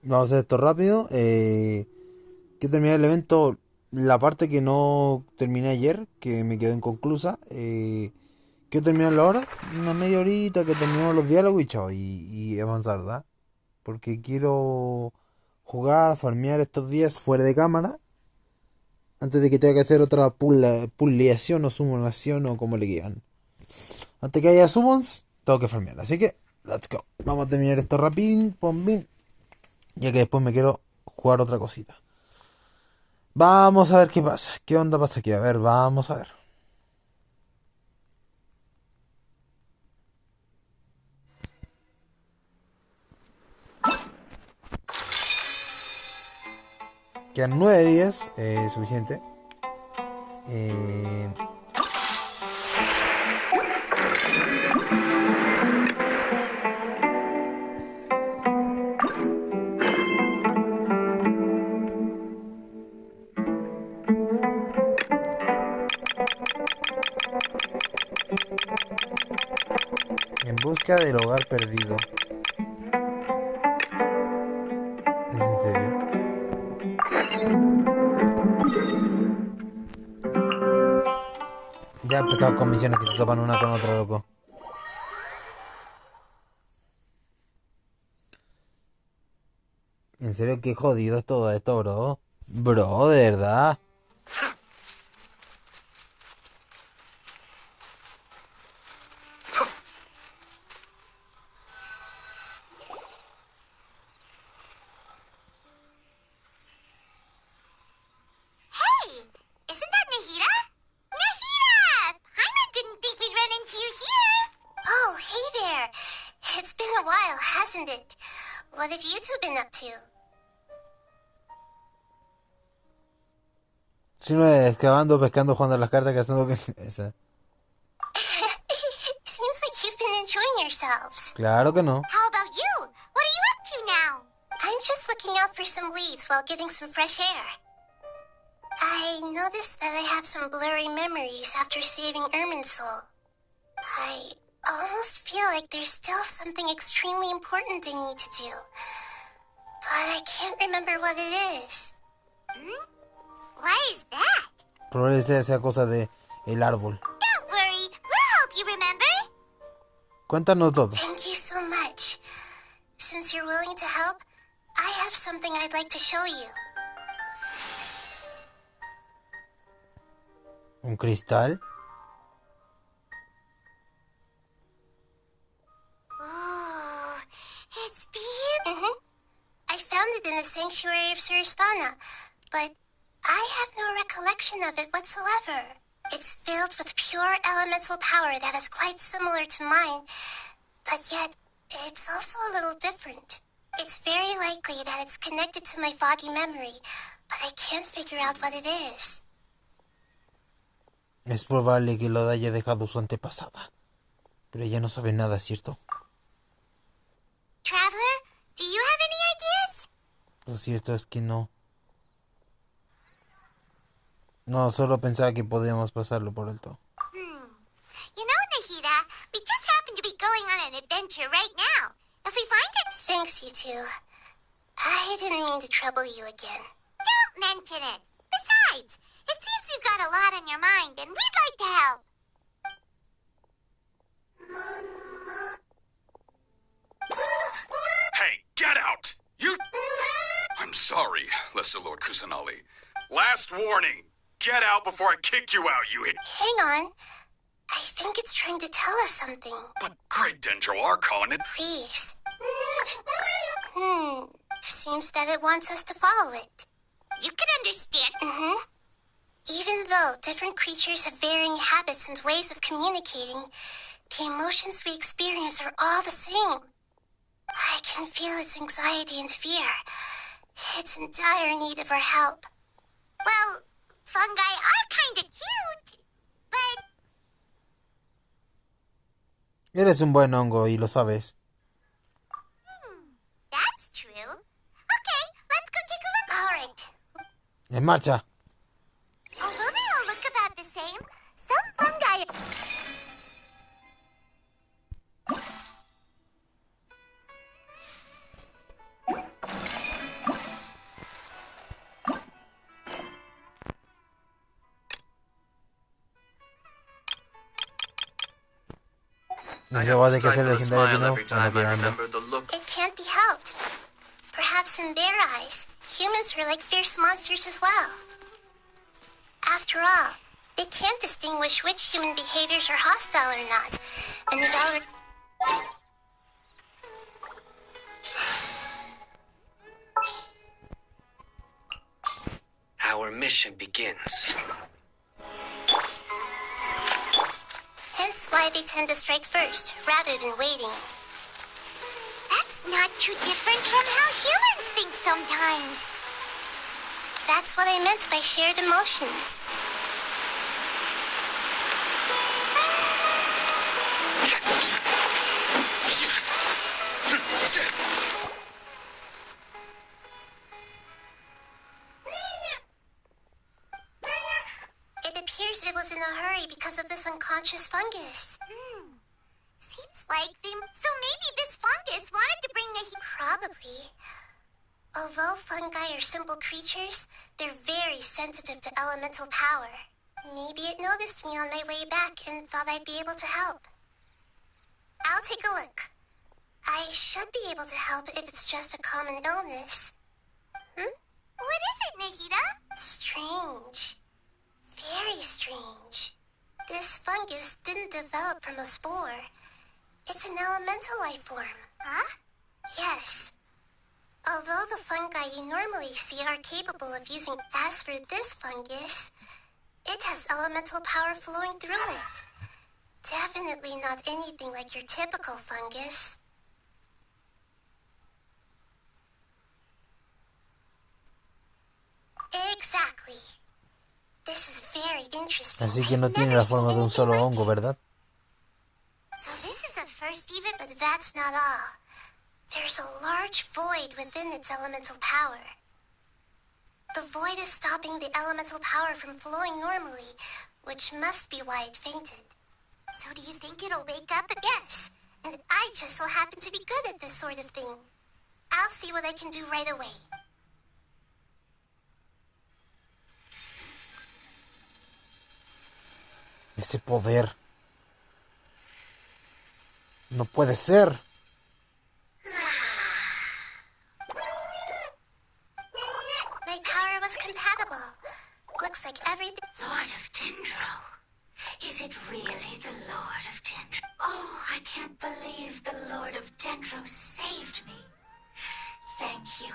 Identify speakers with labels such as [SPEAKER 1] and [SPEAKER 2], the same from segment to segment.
[SPEAKER 1] vamos a hacer esto rápido. Quiero terminar el evento, la parte que no terminé ayer, que me quedó inconclusa. Quiero terminarlo ahora, una media horita que terminemos los diálogos y chao, y avanzar, ¿verdad? Porque quiero jugar, farmear estos días fuera de cámara, antes de que tenga que hacer otra puliación o sumonación o como le quieran. Antes que haya summons, tengo que farmear. Así que, let's go. Vamos a terminar esto rapidín, pom, bin, ya que después me quiero jugar otra cosita. Vamos a ver qué pasa. ¿Qué onda pasa aquí? A ver, vamos a ver. Quedan 9 días, suficiente. Eh, en busca del hogar perdido. ¿Es en serio? Ya he empezado con misiones que se topan una con otra, loco. En serio, qué jodido es todo esto, bro. Bro, de verdad.
[SPEAKER 2] Hey, isn't that Nahida? Nahida! Paimon didn't think we'd run into you here. Oh, hey there. It's been a while, hasn't it? What have you two been up to?
[SPEAKER 1] Si no es excavando, pescando, jugando a las cartas, cazando que... Esa.
[SPEAKER 2] Seems like you've been enjoying yourselves.
[SPEAKER 1] Claro que no.
[SPEAKER 2] How about you? What are you up to now? I'm just looking out for some leads while getting some fresh air. I noticed that I have some blurry memories after saving Ermin's soul. I almost feel like there's still something extremely important I need to do. But I can't remember what it is. Hmm? Why is that?
[SPEAKER 1] Probablemente sea cosa de el árbol.
[SPEAKER 2] Don't worry, we'll help you remember.
[SPEAKER 1] Cuéntanos todo.
[SPEAKER 2] Thank you so much. Since you're willing to help, I have something I'd like to show you.
[SPEAKER 1] ¿Un cristal?
[SPEAKER 2] Ooh, it's beautiful. I found it in the sanctuary of Suristana, but I have no recollection of it whatsoever. It's filled with pure elemental power that is quite similar to mine, but yet it's also a little different. It's very likely that it's connected to my foggy memory, but I can't figure out what it is.
[SPEAKER 1] Es probable que lo haya dejado su antepasada. Pero ella no sabe nada, ¿cierto?
[SPEAKER 2] Traveler, do you have any ideas?
[SPEAKER 1] Lo cierto es que no. No, solo pensaba que podíamos pasarlo por alto.
[SPEAKER 2] You know, Nahida, we just happen to be going on an adventure right now. If we find it... Thanks, you two. I didn't mean to trouble you again. Don't mention it. Besides, it seems you've got a lot on your mind, and we'd like to help.
[SPEAKER 3] Hey, get out! You... I'm sorry, Lesser Lord Kusanali. Last warning. Get out before I kick you out, you hit...
[SPEAKER 2] Hang on. I think it's trying to tell us something.
[SPEAKER 3] But Great Dendro Archon, it...
[SPEAKER 2] Please. Seems that it wants us to follow it. You can understand. Even though different creatures have varying habits and ways of communicating, the emotions we experience are all the same. I can feel its anxiety and fear. It's in dire need of our help. Well, fungi are kinda cute, but...
[SPEAKER 1] Eres un buen hongo y lo sabes.
[SPEAKER 2] That's true. Okay, let's go take a look. All right.
[SPEAKER 1] ¡En marcha!
[SPEAKER 2] Although they all look about the same, some fungi...
[SPEAKER 3] I
[SPEAKER 1] Ese
[SPEAKER 3] have
[SPEAKER 1] va
[SPEAKER 3] to
[SPEAKER 1] de que ser
[SPEAKER 3] stifle a
[SPEAKER 1] legendario
[SPEAKER 3] smile
[SPEAKER 1] primero
[SPEAKER 3] every
[SPEAKER 1] cuando
[SPEAKER 3] time I
[SPEAKER 1] quedando.
[SPEAKER 3] remember the look.
[SPEAKER 2] It can't be helped. Perhaps in their eyes, humans are like fierce monsters as well. After all, they can't distinguish which human behaviors are hostile or not, and it already...
[SPEAKER 4] Our mission begins.
[SPEAKER 2] Hence why they tend to strike first, rather than waiting. That's not too different from how humans think sometimes. That's what I meant by shared emotions. It appears it was in a hurry because of this unconscious fungus. Seems like them. So maybe this fungus wanted to bring the heat. Probably. Although fungi are simple creatures, they're very sensitive to elemental power. Maybe it noticed me on my way back and thought I'd be able to help. I'll take a look. I should be able to help if it's just a common illness. What is it, Nahida? Strange. Very strange. This fungus didn't develop from a spore. It's an elemental life form. Huh? Yes. Although the fungi you normally see are capable of using, as for this fungus, it has elemental power flowing through it. Definitely not anything like your typical fungus. Exactly. This is very interesting.
[SPEAKER 1] Así que no tiene la forma de un solo hongo, ¿verdad?
[SPEAKER 2] So this is a first even, but that's not all. There's a large void within its elemental power. The void is stopping the elemental power from flowing normally, which must be why it fainted. So do you think it'll wake up? Yes, and I just so happen to be good at this sort of thing. I'll see what I can do right away.
[SPEAKER 1] Ese poder. No puede ser.
[SPEAKER 2] My power was compatible. Looks like everything...
[SPEAKER 5] Lord of Dendro. Is it really the Lord of Dendro? Oh, I can't believe the Lord of Dendro saved me. Thank you,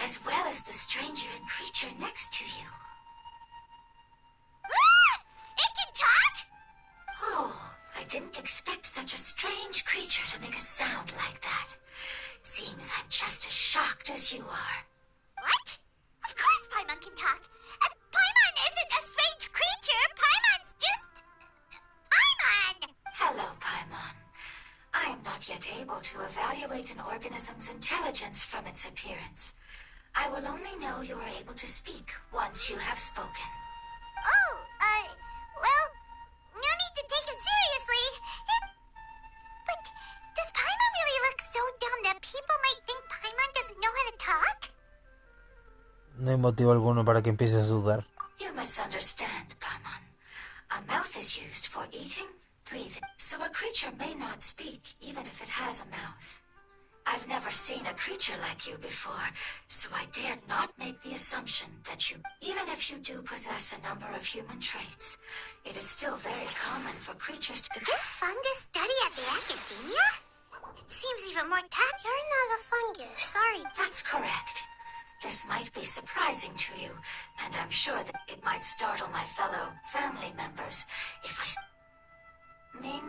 [SPEAKER 5] as well as the stranger and creature next to you.
[SPEAKER 2] It can talk?
[SPEAKER 5] Oh, I didn't expect such a strange creature to make a sound like that. Seems I'm just as shocked as you are.
[SPEAKER 2] What? Of course Paimon can talk. Paimon isn't a strange creature. Paimon's just... Paimon!
[SPEAKER 5] Hello, Paimon. I am not yet able to evaluate an organism's intelligence from its appearance. I will only know you are able to speak once you have spoken.
[SPEAKER 2] Oh, well, no need to take it seriously. But does Paimon really look so dumb that people might think Paimon doesn't know how to talk?
[SPEAKER 1] No hay motivo alguno para que empieces a sudar.
[SPEAKER 5] You misunderstand, Paimon. A mouth is used for eating, breathing, so a creature may not speak even if it has a mouth. I've never seen a creature like you before, so I dared not make the assumption that you, even if you do possess a number of human traits, it is still very common for creatures to...
[SPEAKER 2] Is fungus study at the academia? It seems even more You're not a fungus, sorry.
[SPEAKER 5] That's correct. This might be surprising to you, and I'm sure that it might startle my fellow family members if I... Me?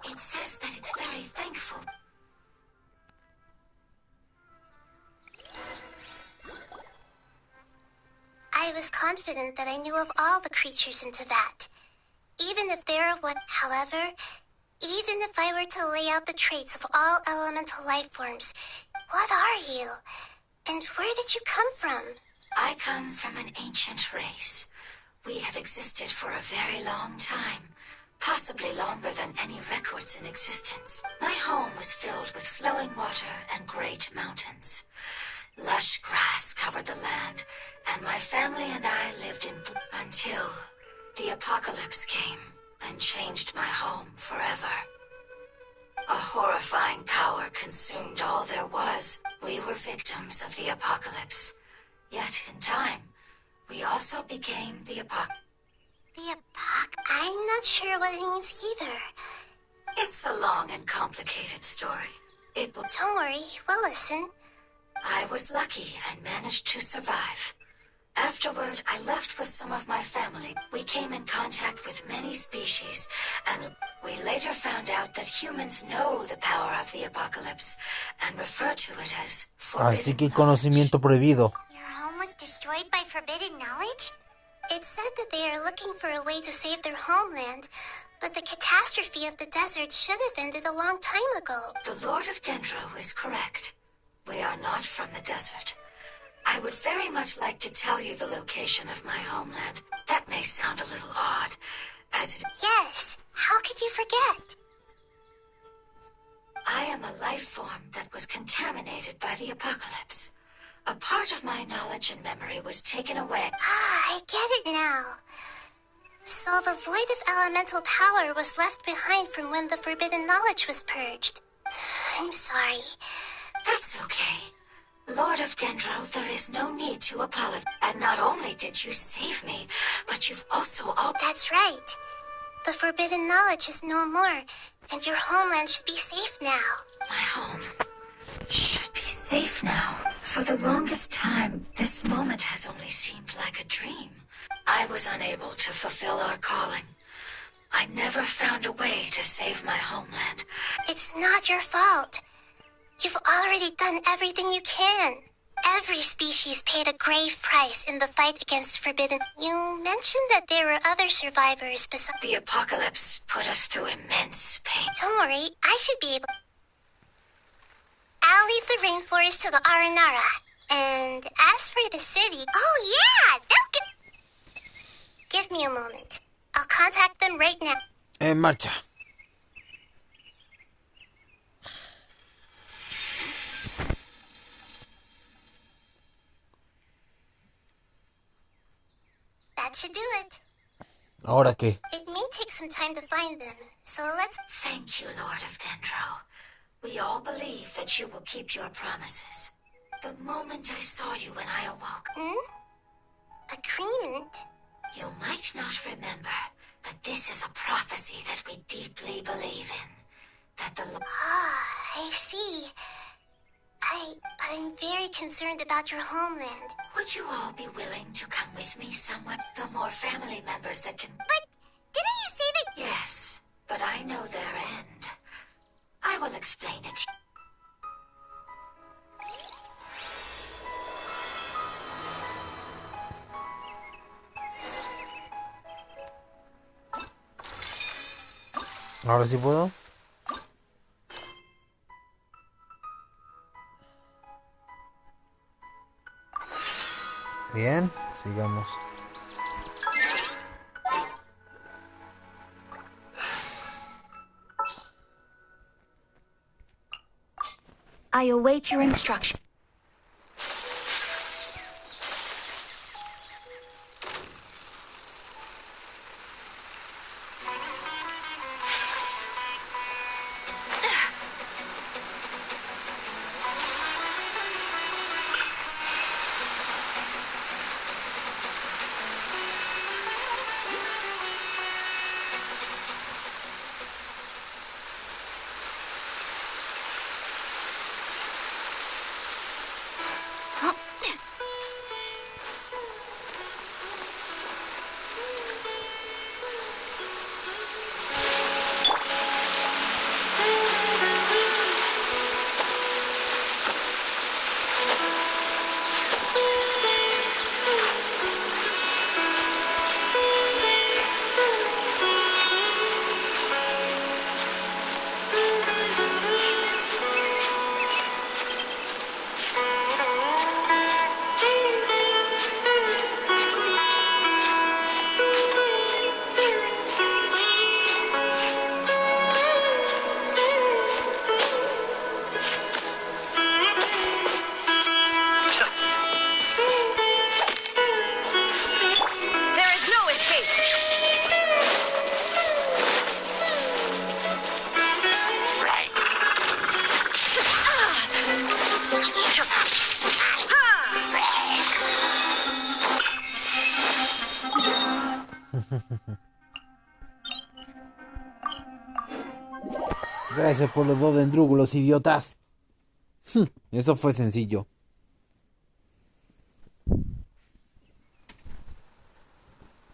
[SPEAKER 5] It says that it's very thankful.
[SPEAKER 2] I was confident that I knew of all the creatures in Teyvat. Even if there are one... However, even if I were to lay out the traits of all elemental life forms, what are you? And where did you come from?
[SPEAKER 5] I come from an ancient race. We have existed for a very long time. Possibly longer than any records in existence. My home was filled with flowing water and great mountains. Lush grass covered the land, and my family and I lived in until the apocalypse came. and changed my home forever. A horrifying power consumed all there was. We were victims of the apocalypse. Yet, in time, we also became the
[SPEAKER 2] I'm not sure what it means either.
[SPEAKER 5] It's a long and complicated story.
[SPEAKER 2] Don't worry, we'll listen.
[SPEAKER 5] I was lucky and managed to survive. Afterward, I left with some of my family. We came in contact with many species, and we later found out that humans know the power of the apocalypse and refer to it as
[SPEAKER 1] Así que
[SPEAKER 5] forbidden
[SPEAKER 1] conocimiento prohibido.
[SPEAKER 2] Your home was destroyed by forbidden knowledge? It's said that they are looking for a way to save their homeland, but the catastrophe of the desert should have ended a long time ago.
[SPEAKER 5] The Lord of Dendro is correct. We are not from the desert. I would very much like to tell you the location of my homeland. That may sound a little odd, as it...
[SPEAKER 2] Yes, how could you forget?
[SPEAKER 5] I am a life form that was contaminated by the apocalypse. A part of my knowledge and memory was taken away.
[SPEAKER 2] Ah, I get it now. So the void of elemental power was left behind from when the forbidden knowledge was purged. I'm sorry.
[SPEAKER 5] That's okay. Lord of Dendro, there is no need to apologize. And not only did you save me, but you've also
[SPEAKER 2] That's right. The forbidden knowledge is no more, and your homeland should be safe now.
[SPEAKER 5] My home should be safe now. For the longest time, this moment has only seemed like a dream. I was unable to fulfill our calling. I never found a way to save my homeland.
[SPEAKER 2] It's not your fault. You've already done everything you can. Every species paid a grave price in the fight against forbidden. You mentioned that there were other survivors besides...
[SPEAKER 5] The apocalypse put us through immense pain.
[SPEAKER 2] Don't worry, I should be able... I'll leave the rainforest to the Aranara. And as for the city... Oh yeah! Give me a moment. I'll contact them right now.
[SPEAKER 1] En marcha.
[SPEAKER 2] That should do it.
[SPEAKER 1] ¿Ahora qué?
[SPEAKER 2] It may take some time to find them, so let's...
[SPEAKER 5] Thank you, Lord of Dendro. We all believe that you will keep your promises. The moment I saw you when I awoke...
[SPEAKER 2] Agreement?
[SPEAKER 5] You might not remember, but this is a prophecy that we deeply believe in. That the...
[SPEAKER 2] Ah, I see. But I'm very concerned about your homeland.
[SPEAKER 5] Would you all be willing to come with me somewhere? The more family members that can...
[SPEAKER 2] But didn't you say that...
[SPEAKER 5] Yes, but I know their end. I will explain it.
[SPEAKER 1] ¿Ahora sí puedo? Bien, sigamos.
[SPEAKER 4] I await your instruction.
[SPEAKER 1] Gracias por los dos dendrúgulos, idiotas. Eso fue sencillo.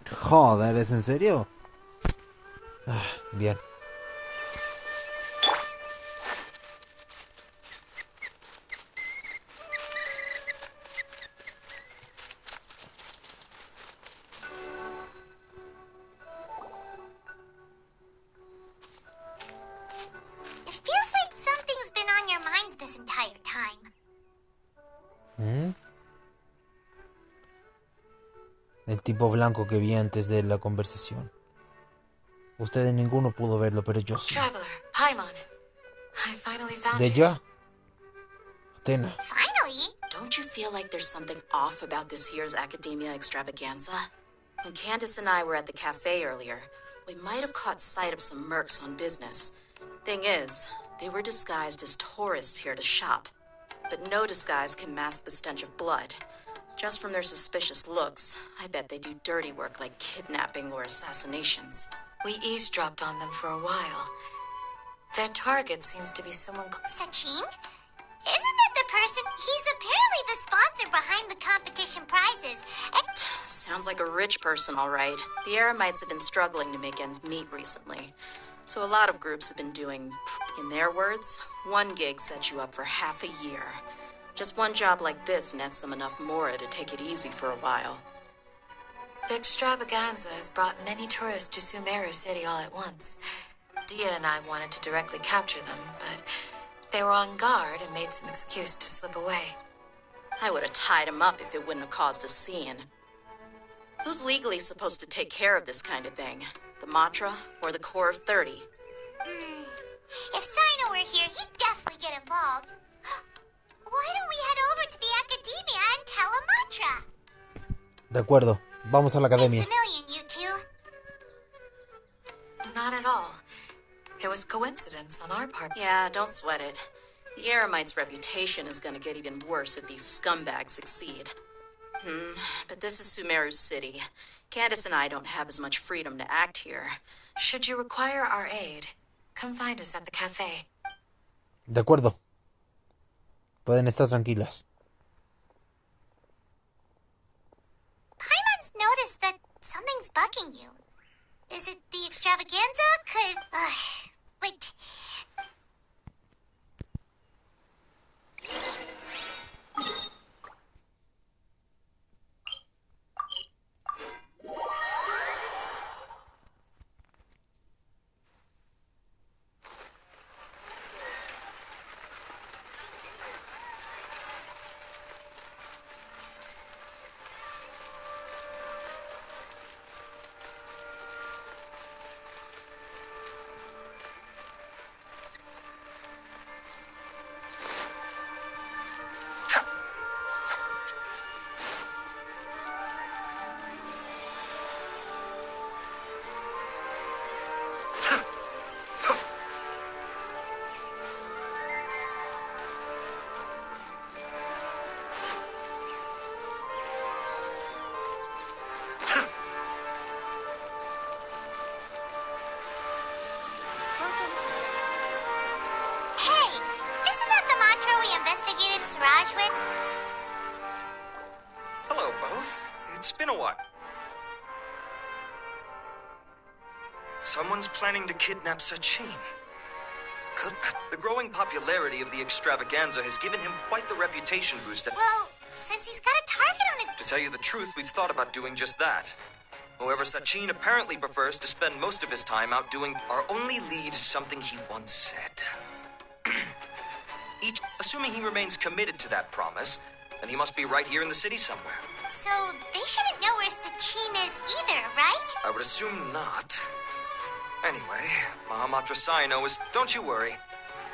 [SPEAKER 1] Joder, ¿es en serio? Bien.
[SPEAKER 2] It feels like something's been on your mind this entire time.
[SPEAKER 1] El tipo blanco que vi antes de la conversación. Ustedes ninguno pudo verlo, pero yo sí.
[SPEAKER 5] Traveler, Paimon. I finally found
[SPEAKER 1] ¿De
[SPEAKER 5] you.
[SPEAKER 1] ya? Atena.
[SPEAKER 2] Finally?
[SPEAKER 6] Don't you feel like there's something off about this year's Academia Extravaganza? When Candace and I were at the cafe earlier, we might have caught sight of some mercs on business. Thing is, they were disguised as tourists here to shop. But no disguise can mask the stench of blood. Just from their suspicious looks, I bet they do dirty work like kidnapping or assassinations.
[SPEAKER 5] We eavesdropped on them for a while. Their target seems to be someone
[SPEAKER 2] Sachin? Isn't that the person? He's apparently the sponsor behind the competition prizes.
[SPEAKER 6] Sounds like a rich person, all right. The Eremites have been struggling to make ends meet recently. So a lot of groups have been doing, in their words, one gig sets you up for half a year. Just one job like this nets them enough mora to take it easy for a while.
[SPEAKER 5] The extravaganza has brought many tourists to Sumeru City all at once. Dia and I wanted to directly capture them, but they were on guard and made some excuse to slip away.
[SPEAKER 6] I would have tied him up if it wouldn't have caused a scene. Who's legally supposed to take care of this kind of thing? The Matra or the Corps of 30?
[SPEAKER 2] If Sino were here, he'd definitely get involved. Why don't we head over to the Academia and tell a mantra?
[SPEAKER 1] De acuerdo. Vamos a la academia.
[SPEAKER 2] It's a million, you two.
[SPEAKER 5] Not at all. It was coincidence on our part.
[SPEAKER 6] Yeah, don't sweat it. The Eremites' reputation is gonna get even worse if these scumbags succeed. But this is Sumeru City. Candace and I don't have as much freedom to act here.
[SPEAKER 5] Should you require our aid, come find us at the cafe.
[SPEAKER 1] De acuerdo. Pueden estar tranquilas.
[SPEAKER 2] Paimon's noticed that something's bugging you. Is it the extravaganza? 'Cause, wait.
[SPEAKER 7] Hello, both. It's been a while. Someone's planning to kidnap Sachin. Good. The growing popularity of the extravaganza has given him quite the reputation boost.
[SPEAKER 2] Well, since he's got a target on his...
[SPEAKER 7] To tell you the truth, we've thought about doing just that. However, Sachin apparently prefers to spend most of his time out doing... Our only lead is something he once said. Assuming he remains committed to that promise, then he must be right here in the city somewhere.
[SPEAKER 2] So they shouldn't know where Sachin is either, right?
[SPEAKER 7] I would assume not. Anyway, Mahamatra Saino is... Don't you worry.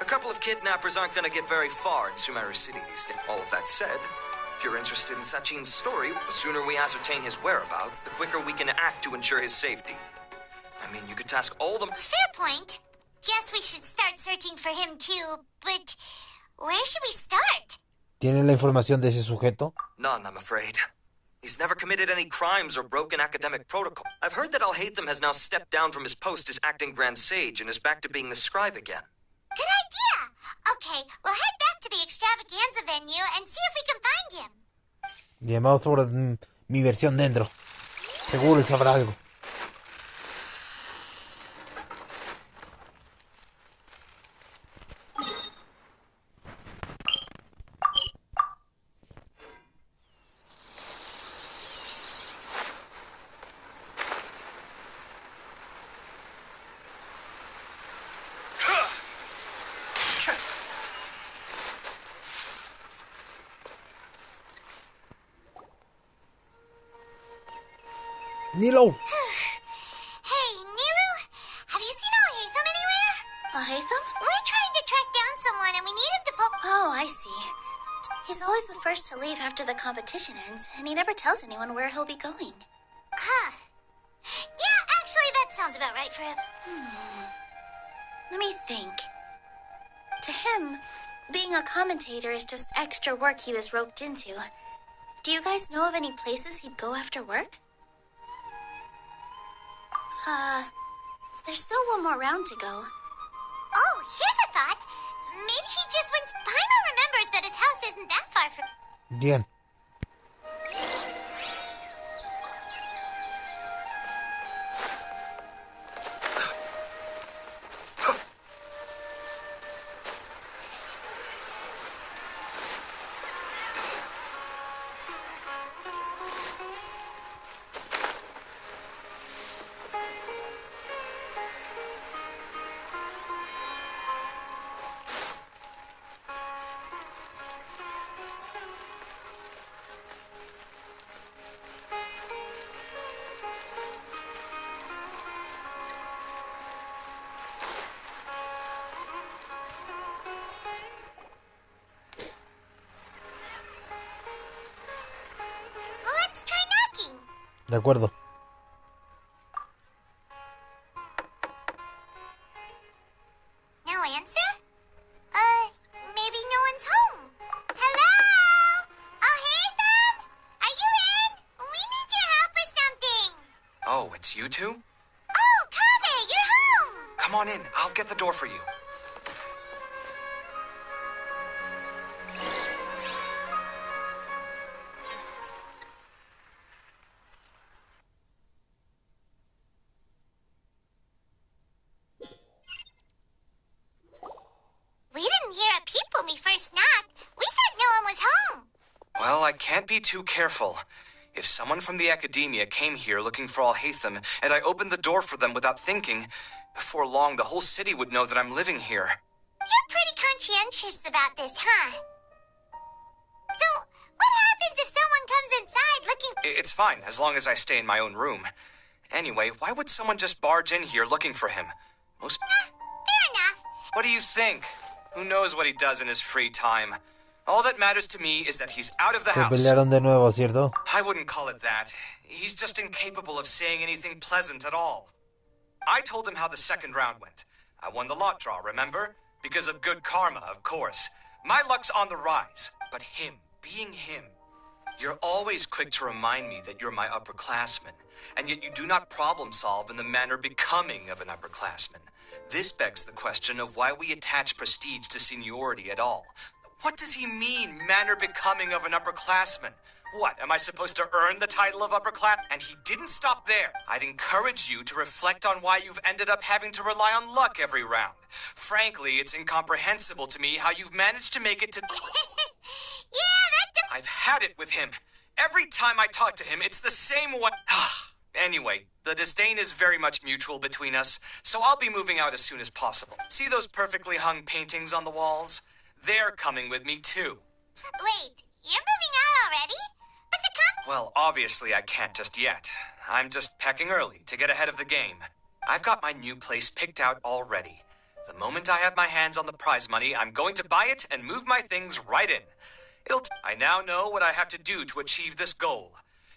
[SPEAKER 7] A couple of kidnappers aren't going to get very far in Sumeru City these days. All of that said, if you're interested in Sachin's story, the sooner we ascertain his whereabouts, the quicker we can act to ensure his safety. I mean, you could task all the...
[SPEAKER 2] Fair point. Guess we should start searching for him too, but where should we start?
[SPEAKER 1] ¿Tienen la información de ese sujeto?
[SPEAKER 7] None, I'm afraid. He's never committed any crimes or broken academic protocol. I've heard that Alhaitham has now stepped down from his post as acting Grand Sage and is back to being the scribe again.
[SPEAKER 2] Good idea. Okay, we'll head back to the extravaganza venue and see if we can find him.
[SPEAKER 1] Bien, vamos por mi versión dentro. Seguro sabrá algo. Nilo!
[SPEAKER 2] Hey, Nilu, have you seen Alhaitham anywhere?
[SPEAKER 8] Alhaitham?
[SPEAKER 2] We're trying to track down someone and we need him to poke...
[SPEAKER 8] Oh, I see. He's always the first to leave after the competition ends, and he never tells anyone where he'll be going.
[SPEAKER 2] Huh. Yeah, actually, that sounds about right for him.
[SPEAKER 8] Let me think. To him, being a commentator is just extra work he was roped into. Do you guys know of any places he'd go after work? There's still one more round to go.
[SPEAKER 2] Oh, here's a thought. Maybe he just went... Paimon remembers that his house isn't that far from...
[SPEAKER 1] Bien.
[SPEAKER 2] Let's try knocking.
[SPEAKER 1] De acuerdo.
[SPEAKER 2] No answer? Maybe no one's home. Hello? Alhaitham? Are you in? We need your help with something.
[SPEAKER 7] Oh, it's you two?
[SPEAKER 2] Oh, Kaveh, you're home.
[SPEAKER 7] Come on in. I'll get the door for you.
[SPEAKER 2] We didn't hear a peep when we first knocked. We thought no one was home.
[SPEAKER 7] Well, I can't be too careful. If someone from the academia came here looking for Alhaitham, and I opened the door for them without thinking, before long the whole city would know that I'm living here.
[SPEAKER 2] You're pretty conscientious about this, huh? So, what happens if someone comes inside looking...
[SPEAKER 7] It's fine, as long as I stay in my own room. Anyway, why would someone just barge in here looking for him?
[SPEAKER 2] Fair enough.
[SPEAKER 7] What do you think? Who knows what he does in his free time? All that matters to me is that he's out of the
[SPEAKER 1] Se
[SPEAKER 7] house.
[SPEAKER 1] pelearon de nuevo, ¿cierto?
[SPEAKER 7] I wouldn't call it that. He's just incapable of saying anything pleasant at all. I told him how the second round went. I won the lot draw, remember? Because of good karma, of course. My luck's on the rise. But him, being him. You're always quick to remind me that you're my upperclassman, and yet you do not problem solve in the manner becoming of an upperclassman. This begs the question of why we attach prestige to seniority at all. What does he mean, manner becoming of an upperclassman? What, am I supposed to earn the title of upperclass? And he didn't stop there. I'd encourage you to reflect on why you've ended up having to rely on luck every round. Frankly, it's incomprehensible to me how you've managed to make it to... I've had it with him. Every time I talk to him, it's the same one. Anyway, the disdain is very much mutual between us, so I'll be moving out as soon as possible. See those perfectly hung paintings on the walls? They're coming with me, too.
[SPEAKER 2] Wait, you're moving out already? But the
[SPEAKER 7] Well, obviously I can't just yet. I'm just packing early to get ahead of the game. I've got my new place picked out already. The moment I have my hands on the prize money, I'm going to buy it and move my things right in. I now know what I have to do to achieve this goal.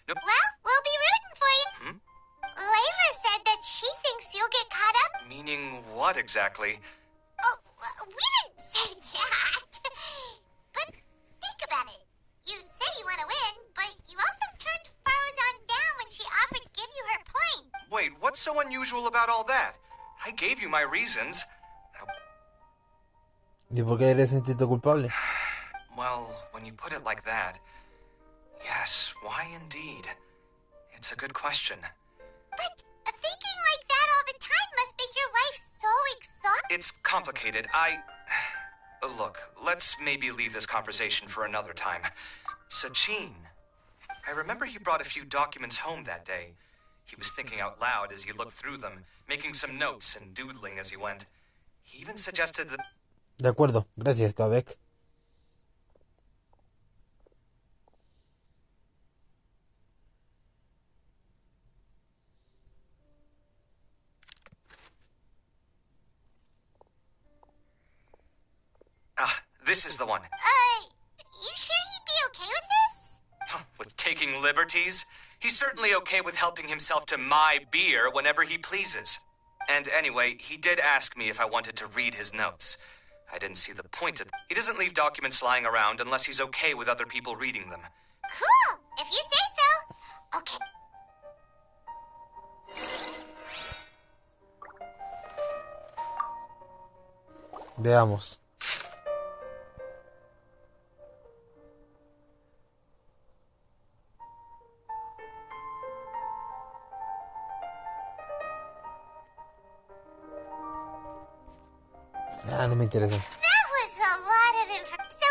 [SPEAKER 2] Well, we'll be rooting for you. Layla said that she thinks you'll get caught up.
[SPEAKER 7] Meaning what exactly?
[SPEAKER 2] Oh, we didn't say that. But think about it. You say you want to win, but you also turned Farozan down when she offered to give you her point.
[SPEAKER 7] Wait, what's so unusual about all that? I gave you my reasons.
[SPEAKER 1] ¿Y por qué eres sentirte culpable?
[SPEAKER 7] Well, when you put it like that, yes, why indeed? It's a good question.
[SPEAKER 2] But thinking like that all the time must make your life so exhausting.
[SPEAKER 7] It's complicated. Look, let's maybe leave this conversation for another time. Sachin, I remember he brought a few documents home that day. He was thinking out loud as he looked through them, making some notes and doodling as he went. He even suggested that...
[SPEAKER 1] De acuerdo, gracias, Kabek.
[SPEAKER 7] Ah, this is the one.
[SPEAKER 2] You sure he'd be okay with this?
[SPEAKER 7] With taking liberties? He's certainly okay with helping himself to my beer whenever he pleases. And anyway, he did ask me if I wanted to read his notes. I didn't see the point of... He doesn't leave documents lying around unless he's okay with other people reading them.
[SPEAKER 2] Cool, if you say so. Okay.
[SPEAKER 1] Veamos. Ah, no me interesa.
[SPEAKER 2] That was a lot of information. So,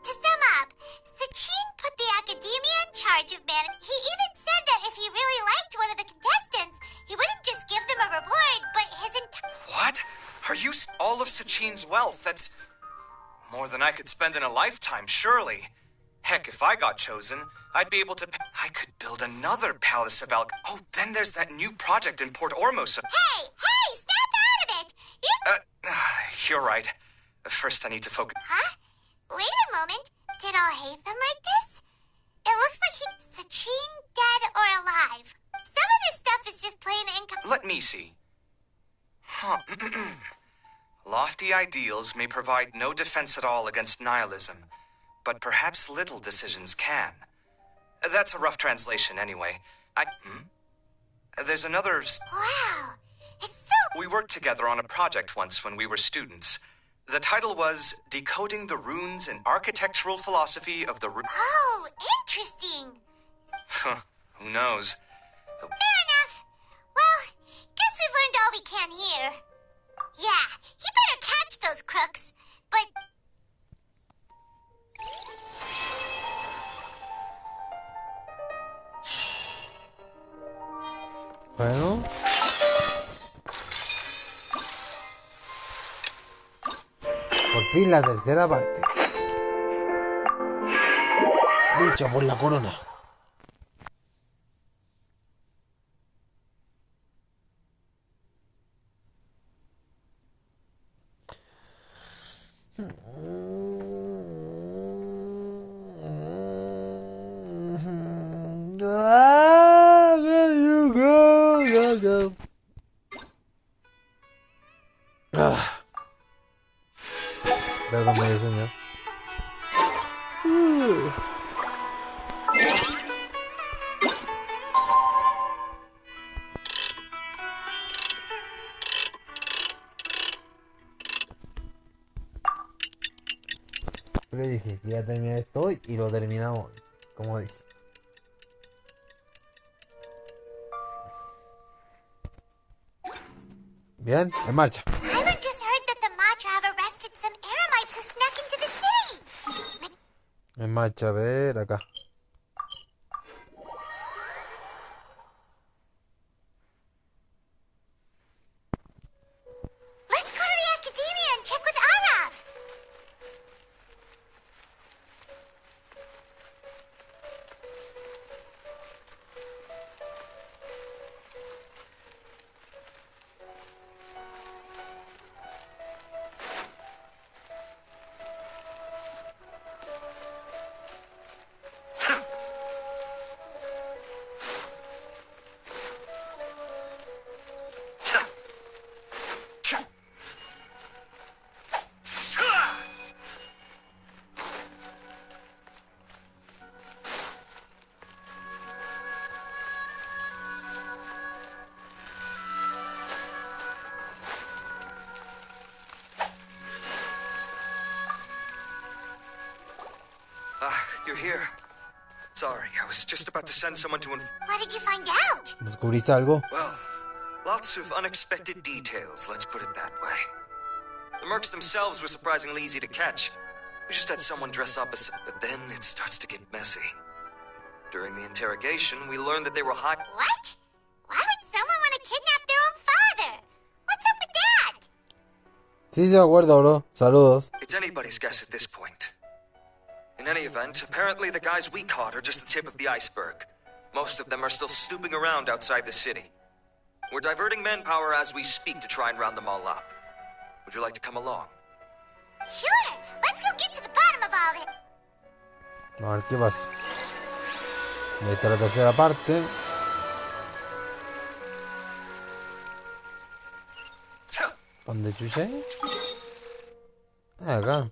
[SPEAKER 2] to sum up, Sachin put the academia in charge of management. He even said that if he really liked one of the contestants, he wouldn't just give them a reward, but his entire...
[SPEAKER 7] What? Are you... All of Sachin's wealth? That's... more than I could spend in a lifetime, surely. Heck, if I got chosen, I'd be able to... I could build another Palace of Oh, then there's that new project in Port Ormos.
[SPEAKER 2] Hey, snap out of it!
[SPEAKER 7] You're right. First, I need to focus...
[SPEAKER 2] Huh? Wait a moment. Did Al-Haytham write this? It looks like Sachin dead or alive. Some of this stuff is just plain income.
[SPEAKER 7] Let me see. Huh. Lofty ideals may provide no defense at all against nihilism, but perhaps little decisions can. That's a rough translation, anyway. There's another...
[SPEAKER 2] Wow. It's so...
[SPEAKER 7] We worked together on a project once when we were students. The title was Decoding the Runes and Architectural Philosophy of the...
[SPEAKER 2] Oh, interesting.
[SPEAKER 7] Who knows?
[SPEAKER 2] Fair enough. Well, guess we've learned all we can here. Yeah, he better catch those crooks. But...
[SPEAKER 1] Bueno. Por fin la tercera parte. Lucha por la corona. Perdón, me sueño. Pero dije que iba a terminar esto hoy y lo terminamos hoy, como dije. Bien, en marcha.
[SPEAKER 2] I just heard that the Matra have arrested some Eremites who snuck into the city.
[SPEAKER 1] En marcha, a ver, acá.
[SPEAKER 2] Let's go to the academia and check with Arav.
[SPEAKER 7] here. Sorry, I was just about to send someone to
[SPEAKER 2] What did you find out?
[SPEAKER 1] ¿Descubriste algo?
[SPEAKER 7] Well, lots of unexpected details, let's put it that way. The mercs themselves were surprisingly easy to catch. We just had someone dress up as... But then it starts to get messy. During the interrogation, we learned that they were high...
[SPEAKER 2] What? Why would someone want to kidnap their own father? What's up with that?
[SPEAKER 1] Sí, de acuerdo, bro. Saludos.
[SPEAKER 7] It's anybody's guess at this point. In any event, apparently the guys we caught are just the tip of the iceberg. Most of them are still snooping around outside the city. We're diverting manpower as we speak to try and round them all up. Would you like to come along?
[SPEAKER 2] Sure. Let's go get to the bottom of all this.
[SPEAKER 1] A ver qué pasa. Ahí está la tercera parte. ¿Dónde chuché? Acá.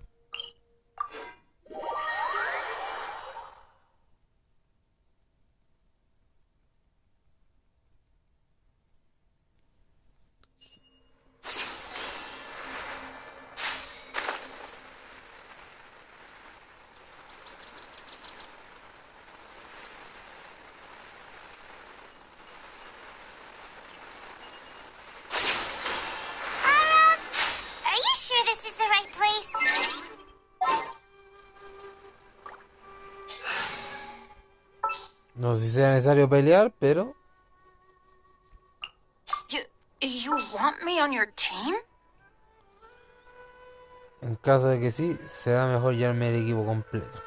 [SPEAKER 2] Are you sure this is the right place?
[SPEAKER 1] No sé si sea necesario pelear, pero...
[SPEAKER 4] You want me on your team?
[SPEAKER 1] En caso de que sí, será mejor llevarme el equipo completo.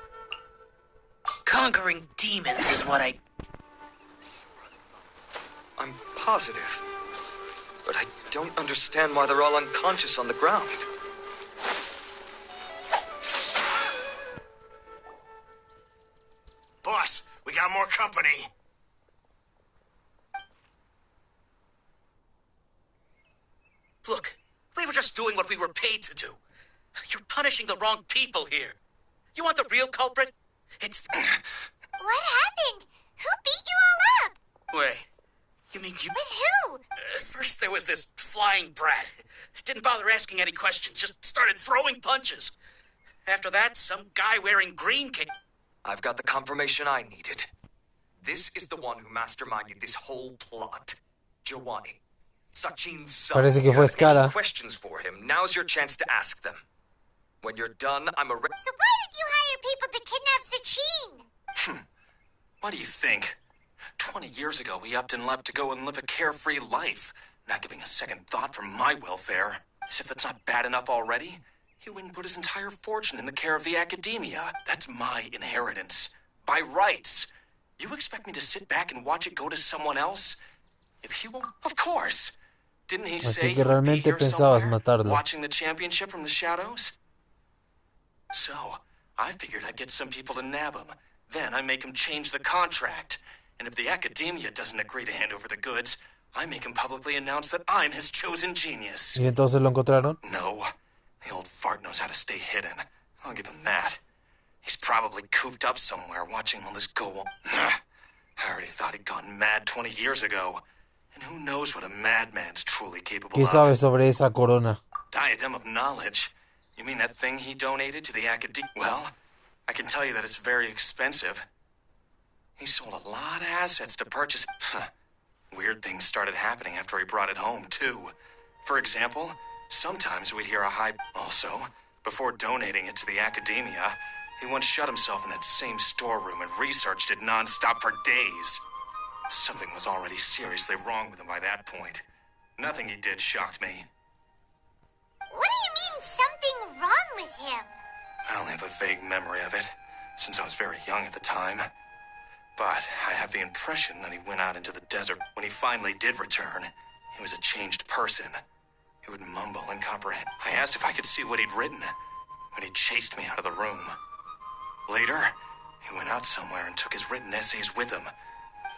[SPEAKER 9] Conquering demons is what
[SPEAKER 7] I'm positive. But I don't understand why they're all unconscious on the ground.
[SPEAKER 9] Boss, we got more company. Look, we were just doing what we were paid to do. You're punishing the wrong people here. You want the real culprit? It's...
[SPEAKER 2] What happened? Who beat you all up?
[SPEAKER 9] Wait, you mean you...
[SPEAKER 2] With who?
[SPEAKER 9] First there was this flying brat. Didn't bother asking any questions, just started throwing punches. After that, some guy wearing green came...
[SPEAKER 7] I've got the confirmation I needed. This is the one who masterminded this whole plot. Giovanni. Sachin's son.
[SPEAKER 1] Parece que fue Scara.
[SPEAKER 7] Any questions for him? Now's your chance to ask them. When you're done, I'm a...
[SPEAKER 2] So why did you hire people to kidnap Sachin?
[SPEAKER 10] What do you think? 20 years ago, we upped and left to go and live a carefree life, not giving a second thought for my welfare. As if that's not bad enough already, he went and put his entire fortune in the care of the academia. That's my inheritance. By rights. You expect me to sit back and watch it go to someone else? If he won't... Of course! Didn't he say
[SPEAKER 1] Así que
[SPEAKER 10] he'd be
[SPEAKER 1] realmente
[SPEAKER 10] here
[SPEAKER 1] pensabas
[SPEAKER 10] somewhere,
[SPEAKER 1] matarlo.
[SPEAKER 10] watching the championship from the shadows? So, I figured I'd get some people to nab him. Then I make him change the contract. And if the academia doesn't agree to hand over the goods, I make him publicly announce that I'm his chosen genius.
[SPEAKER 1] ¿Y entonces lo encontraron?
[SPEAKER 10] No. The old fart knows how to stay hidden. I'll give him that. He's probably cooped up somewhere watching all this go on. I already thought he'd gone mad 20 years ago. And who knows what a madman's truly capable
[SPEAKER 1] ¿Qué
[SPEAKER 10] of.
[SPEAKER 1] sabes sobre esa corona?
[SPEAKER 10] Diadem of knowledge. You mean that thing he donated to the academia? Well, I can tell you that it's very expensive. He sold a lot of assets to purchase... Weird things started happening after he brought it home, too. For example, sometimes we'd hear a high... Also, before donating it to the academia, he once shut himself in that same storeroom and researched it non-stop for days. Something was already seriously wrong with him by that point. Nothing he did shocked me.
[SPEAKER 2] What do you mean, something wrong with him?
[SPEAKER 10] I only have a vague memory of it, since I was very young at the time. But I have the impression that he went out into the desert. When he finally did return, he was a changed person. He would mumble and comprehend. I asked if I could see what he'd written, but he chased me out of the room. Later, he went out somewhere and took his written essays with him.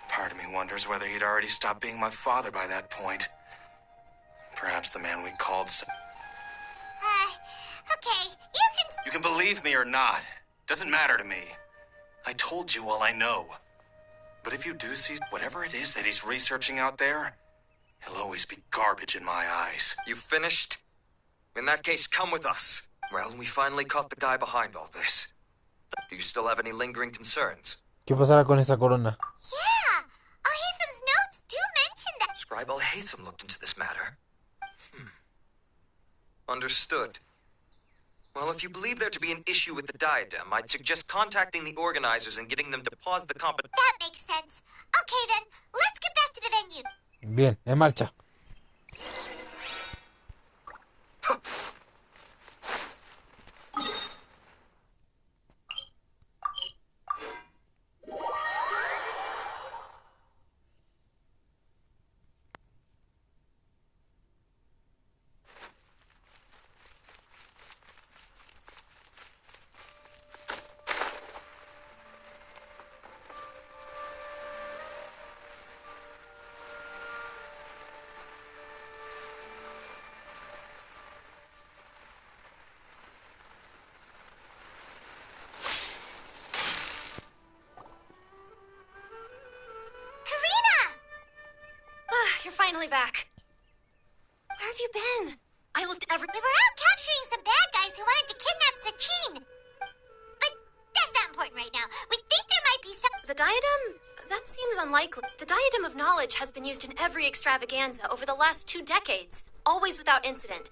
[SPEAKER 10] Part of me wonders whether he'd already stopped being my father by that point. Perhaps the man we called...
[SPEAKER 2] Okay,
[SPEAKER 10] You can believe me or not. Doesn't matter to me. I told you all I know. But if you do see whatever it is that he's researching out there, he'll always be garbage in my eyes.
[SPEAKER 7] You finished? In that case, come with us. Well, we finally caught the guy behind all this. Do you still have any lingering concerns?
[SPEAKER 1] ¿Qué pasará con esa corona?
[SPEAKER 2] Yeah, Alhatham's notes do mention that.
[SPEAKER 7] Scribe Alhatham looked into this matter. Understood. Well, if you believe there to be an issue with the diadem, I'd suggest contacting the organizers and getting them to pause the competition.
[SPEAKER 2] That makes sense. Okay then, let's get back to the venue.
[SPEAKER 1] Bien, en marcha.
[SPEAKER 8] You're finally back. Where have you been? I looked every...
[SPEAKER 2] We were out capturing some bad guys who wanted to kidnap Sachin. But that's not important right now. We think there might be some...
[SPEAKER 8] The diadem? That seems unlikely. The diadem of knowledge has been used in every extravaganza over the last 2 decades, always without incident.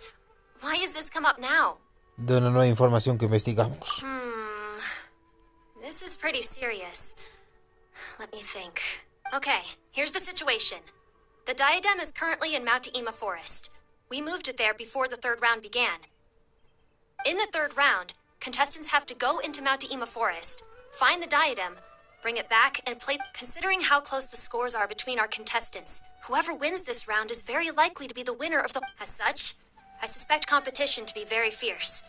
[SPEAKER 8] Why has this come up now?
[SPEAKER 1] De una nueva información que investigamos.
[SPEAKER 8] This is pretty serious. Let me think. Okay, here's the situation. The diadem is currently in Mount Ima Forest. We moved it there before the 3rd round began. In the 3rd round, contestants have to go into Mount Ima Forest, find the diadem, bring it back, and play. Considering how close the scores are between our contestants, whoever wins this round is very likely to be the winner of the... As such, I suspect competition to be very fierce.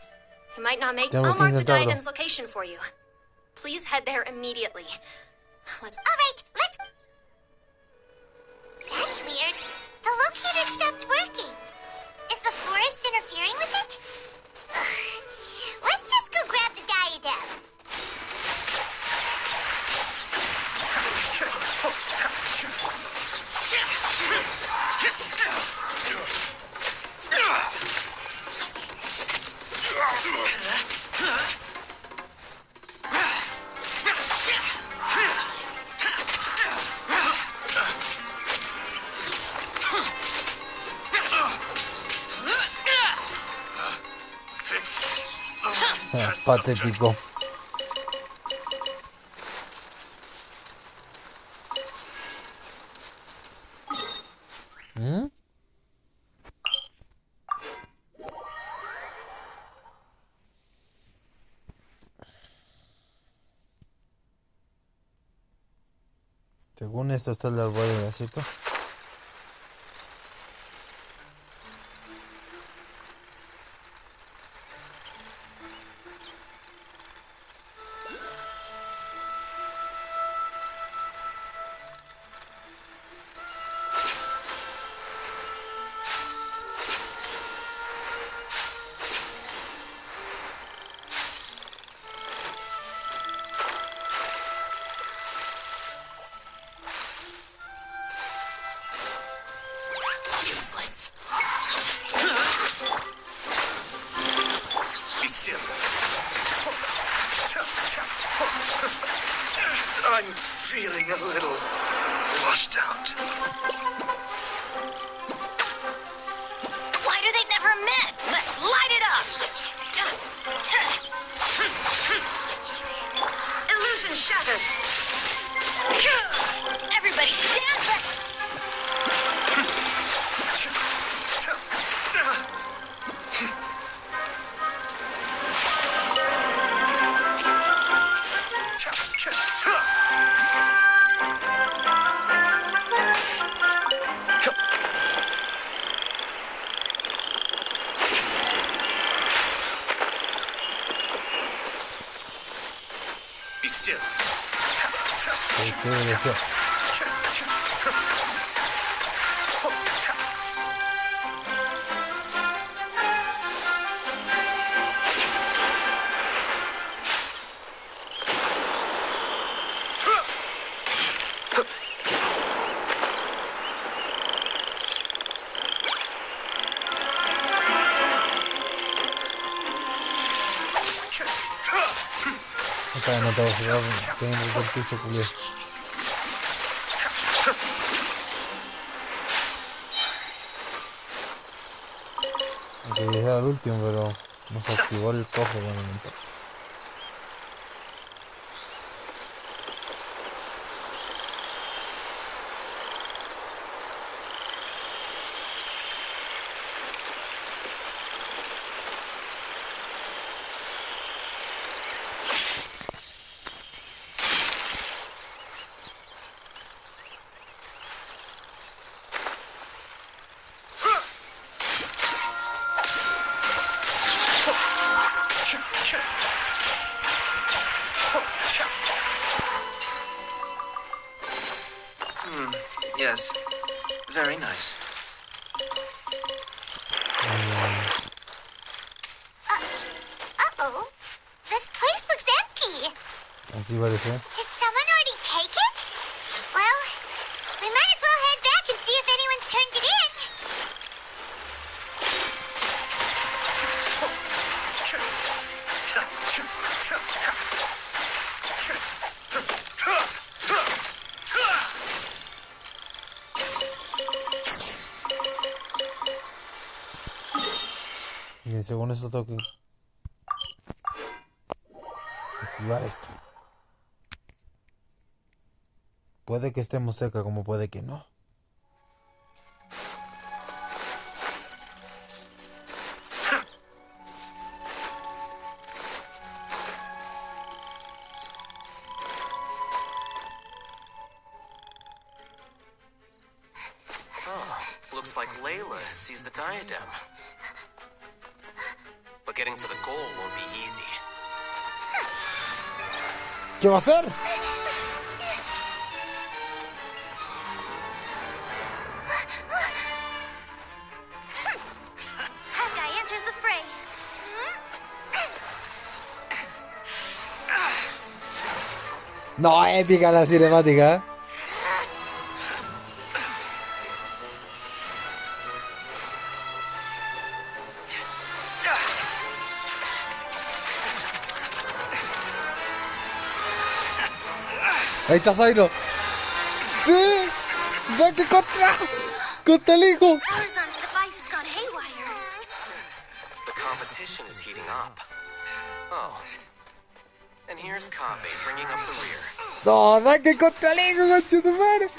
[SPEAKER 8] You might not make... I'll mark the diadem's location for you. Please head there immediately. Let's...
[SPEAKER 2] Alright, let's... That's weird. The locator stopped working. Is the forest interfering with it? Ugh. Let's just go grab the diadem.
[SPEAKER 1] Patético. Según esto está el arboleda, ¿cierto?
[SPEAKER 10] I'm feeling a little washed out.
[SPEAKER 5] Why do they never admit? Let's light it up! Illusion shattered! Everybody stand back!
[SPEAKER 10] Be still.
[SPEAKER 1] Todavía no te voy a jugar, tengo el piso, culio. Aunque llegué al último, pero no se activó el cofre, bueno, no importa.
[SPEAKER 7] Yes. Very nice.
[SPEAKER 2] Uh-oh. This place looks empty.
[SPEAKER 1] Así parece.
[SPEAKER 2] Did someone already take it? Well, we might as well head back and see if anyone's turned it in.
[SPEAKER 1] Bien, según eso tengo que activar esto. Puede que estemos cerca, como puede que no.
[SPEAKER 10] Looks like Layla sees the diadem. But getting to the goal won't be easy.
[SPEAKER 1] ¿Qué va a hacer?
[SPEAKER 8] That guy enters the fray.
[SPEAKER 1] No, épica la cinemática. Ahí está Zairo. ¡Sí! ¡Danker contra el hijo!
[SPEAKER 8] Alizon's device has gone haywire.
[SPEAKER 10] The competition is heating up. Oh. And here's Kave bringing up the rear.
[SPEAKER 1] No, Danker contra el hijo, concha tu madre.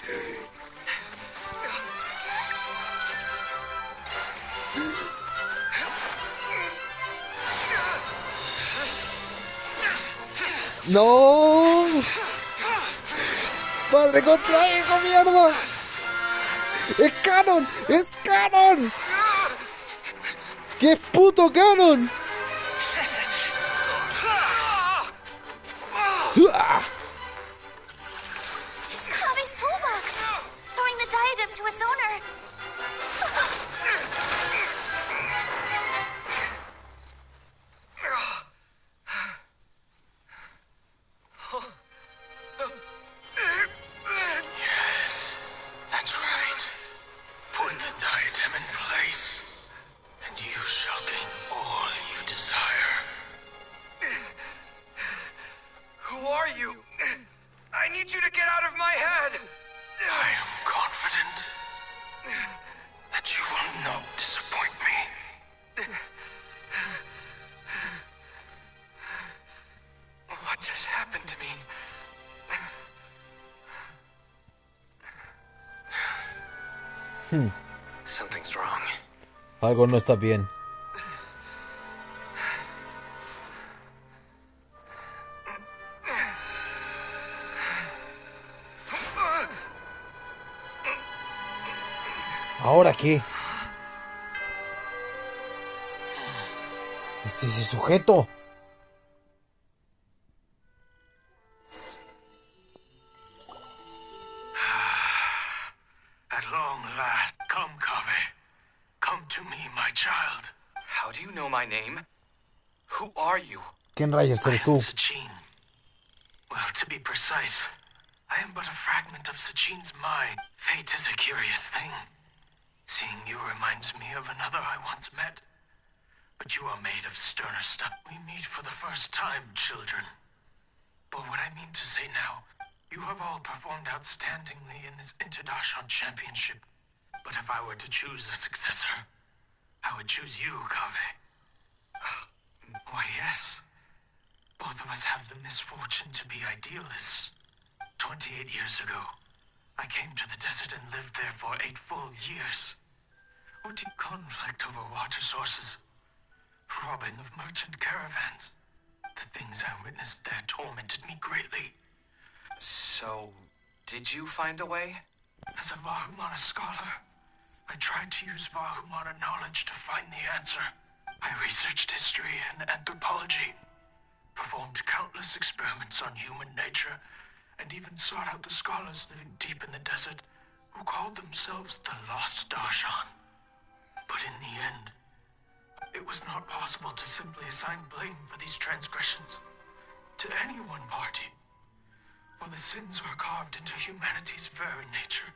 [SPEAKER 1] No. Padre contra hijo, mierda. Es canon, es canon. ¿Qué es puto canon?
[SPEAKER 8] It's Kave's toolbox. Throwing the diadem to its owner.
[SPEAKER 3] Yes, that's right. Put the diadem in place, and you shall gain all you desire.
[SPEAKER 7] Who are you? I need you to get out of my head!
[SPEAKER 3] I am confident that you will not disappoint me.
[SPEAKER 7] What just happened to me?
[SPEAKER 10] Something's wrong.
[SPEAKER 1] Algo no está bien. ¿Ahora qué? ¿Este es el sujeto?
[SPEAKER 3] At long last, come, Kave. Come to me, my child.
[SPEAKER 7] How do you know my name? Who are you?
[SPEAKER 1] ¿Quién rayos
[SPEAKER 3] I
[SPEAKER 1] eres
[SPEAKER 3] am
[SPEAKER 1] tú?
[SPEAKER 3] Sachin. Well, to be precise, I am but a fragment of Sachin's mind. Fate is a curious thing. Seeing you reminds me of another I once met. But you are made of sterner stuff. We meet for the first time, children. But what I mean to say now, you have all performed outstandingly in this International Championship. But if I were to choose a successor, I would choose you, Kaveh. Why, yes. Both of us have the misfortune to be idealists. 28 years ago, I came to the desert and lived there for 8 full years. What deep conflict over water sources, robbing of merchant caravans. The things I witnessed there tormented me greatly.
[SPEAKER 10] So, did you find a way?
[SPEAKER 3] As a Vahumana scholar, I tried to use Vahumana knowledge to find the answer. I researched history and anthropology, performed countless experiments on human nature, and even sought out the scholars living deep in the desert who called themselves the Lost Darshan. But in the end, it was not possible to simply assign blame for these transgressions to any one party, for the sins were carved into humanity's very nature.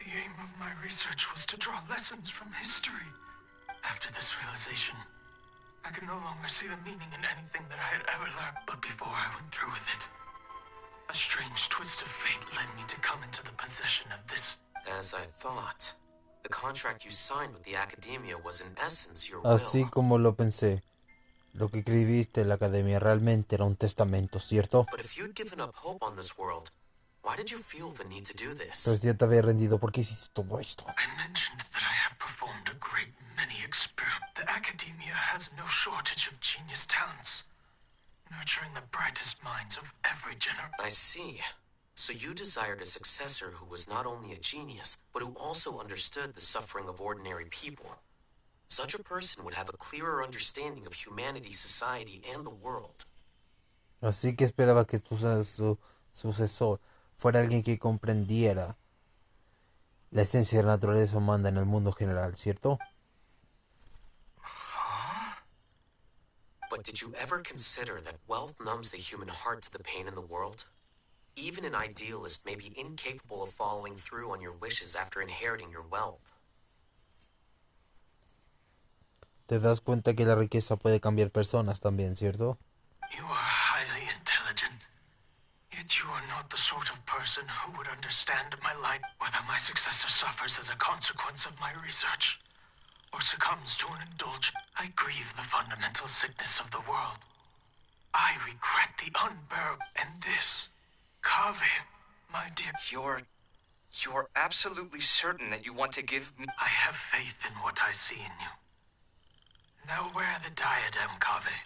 [SPEAKER 3] The aim of my research was to draw lessons from history. After this realization, I could no longer see the meaning in anything that I had ever learned. But before I went through with it, a strange twist of fate led me to come into the possession of this.
[SPEAKER 11] As I thought, the contract you signed with the Academia was in essence your will.
[SPEAKER 1] Así como lo pensé. Lo que escribiste en la Academia realmente era un testamento, ¿cierto?
[SPEAKER 11] But if you'd given up hope on this world, why did you feel the need to do this?
[SPEAKER 1] Pero si ya te había rendido, ¿por qué hiciste todo esto?
[SPEAKER 3] I mentioned that I have performed a great many experiments. The Academia has no shortage of genius talents, nurturing the brightest minds of every generation.
[SPEAKER 11] I see. So you desired a successor who was not only a genius, but who also understood the suffering of ordinary people. Such a person would have a clearer understanding of humanity, society, and the world.
[SPEAKER 1] Así que esperaba que tu sucesor fuera alguien que comprendiera la esencia de la naturaleza humana en el mundo general, ¿cierto?
[SPEAKER 11] But did you ever consider that wealth numbs the human heart to the pain in the world? Even an idealist may be incapable of following through on your wishes after inheriting your wealth.
[SPEAKER 1] Te das cuenta que la riqueza puede cambiar personas también, ¿cierto?
[SPEAKER 3] You are highly intelligent, yet you are not the sort of person who would understand my life, whether my successor suffers as a consequence of my research, or succumbs to an indulgence. I grieve the fundamental sickness of the world. I regret the unbearable, and this, Kaveh, my dear.
[SPEAKER 10] You're absolutely certain that you want to give me...
[SPEAKER 3] I have faith in what I see in you. Now wear the diadem, Kaveh,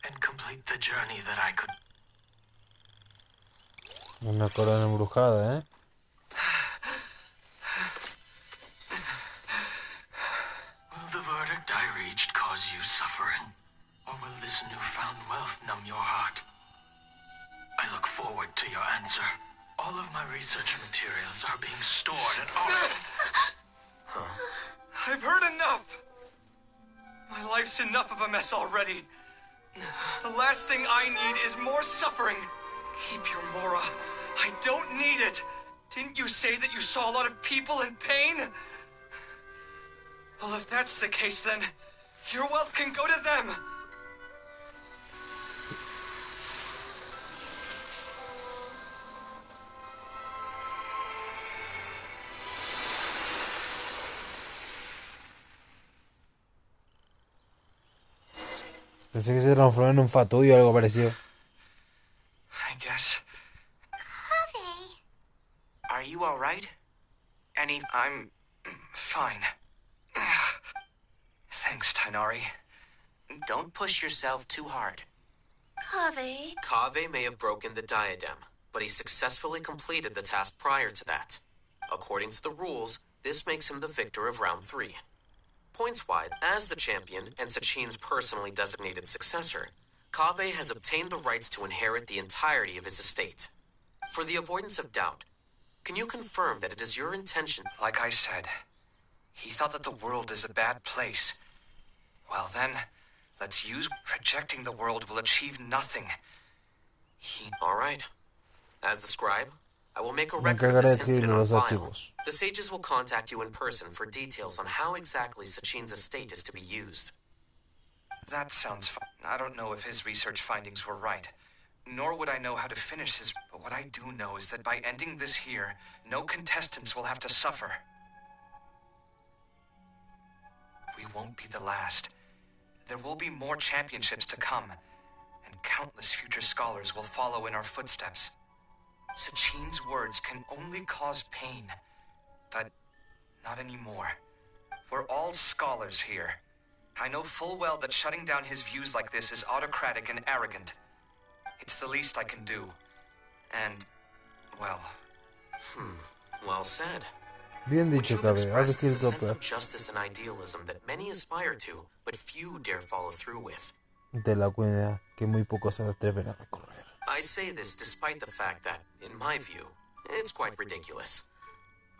[SPEAKER 3] and complete the journey that I could.
[SPEAKER 1] Una corona embrujada, ¿eh?
[SPEAKER 3] Will the verdict I reached cause you suffering, or will this newfound wealth numb your heart? I look forward to your answer. All of my research materials are being stored at all.
[SPEAKER 10] I've heard enough! My life's enough of a mess already. The last thing I need is more suffering. Keep your Mora. I don't need it. Didn't you say that you saw a lot of people in pain? Well, if that's the case, then your wealth can go to them.
[SPEAKER 1] Pensé que se transformó en un fatullo o algo parecido.
[SPEAKER 10] I guess.
[SPEAKER 2] Kaveh.
[SPEAKER 11] Are you alright?
[SPEAKER 10] I'm fine. Thanks, Tainari.
[SPEAKER 11] Don't push yourself too hard.
[SPEAKER 8] Kaveh.
[SPEAKER 11] Kaveh may have broken the diadem, but he successfully completed the task prior to that. According to the rules, this makes him the victor of round 3. Points-wise, as the champion and Sachin's personally designated successor, Kaveh has obtained the rights to inherit the entirety of his estate. For the avoidance of doubt, can you confirm that it is your intention?
[SPEAKER 10] Like I said, he thought that the world is a bad place. Well then, let's use... Rejecting the world will achieve nothing.
[SPEAKER 11] All right. As the scribe, I will make a
[SPEAKER 1] Me
[SPEAKER 11] record of
[SPEAKER 1] encargaré de
[SPEAKER 11] this
[SPEAKER 1] escribir
[SPEAKER 11] incident on
[SPEAKER 1] los
[SPEAKER 11] file.
[SPEAKER 1] archivos.
[SPEAKER 11] The sages will contact you in person for details on how exactly Sachin's estate is to be used.
[SPEAKER 10] That sounds fine. I don't know if his research findings were right,
[SPEAKER 7] nor would I know how to finish his... But what I do know is that by ending this here, no contestants will have to suffer. We won't be the last. There will be more championships to come, and countless future scholars will follow in our footsteps. Sachin's words can only cause pain, but not anymore. We're all scholars here. I know full well that shutting down his views like this is autocratic and arrogant. It's the least I can do. And, well...
[SPEAKER 11] Well said.
[SPEAKER 1] Bien dicho, Cabe. Haz
[SPEAKER 11] Expressed
[SPEAKER 1] decir
[SPEAKER 11] is a sense
[SPEAKER 1] que
[SPEAKER 11] of justice and idealism that many aspire to, but few dare follow through with.
[SPEAKER 1] de la cuida que muy pocos se atreven a recorrer.
[SPEAKER 11] I say this despite the fact that, in my view, it's quite ridiculous.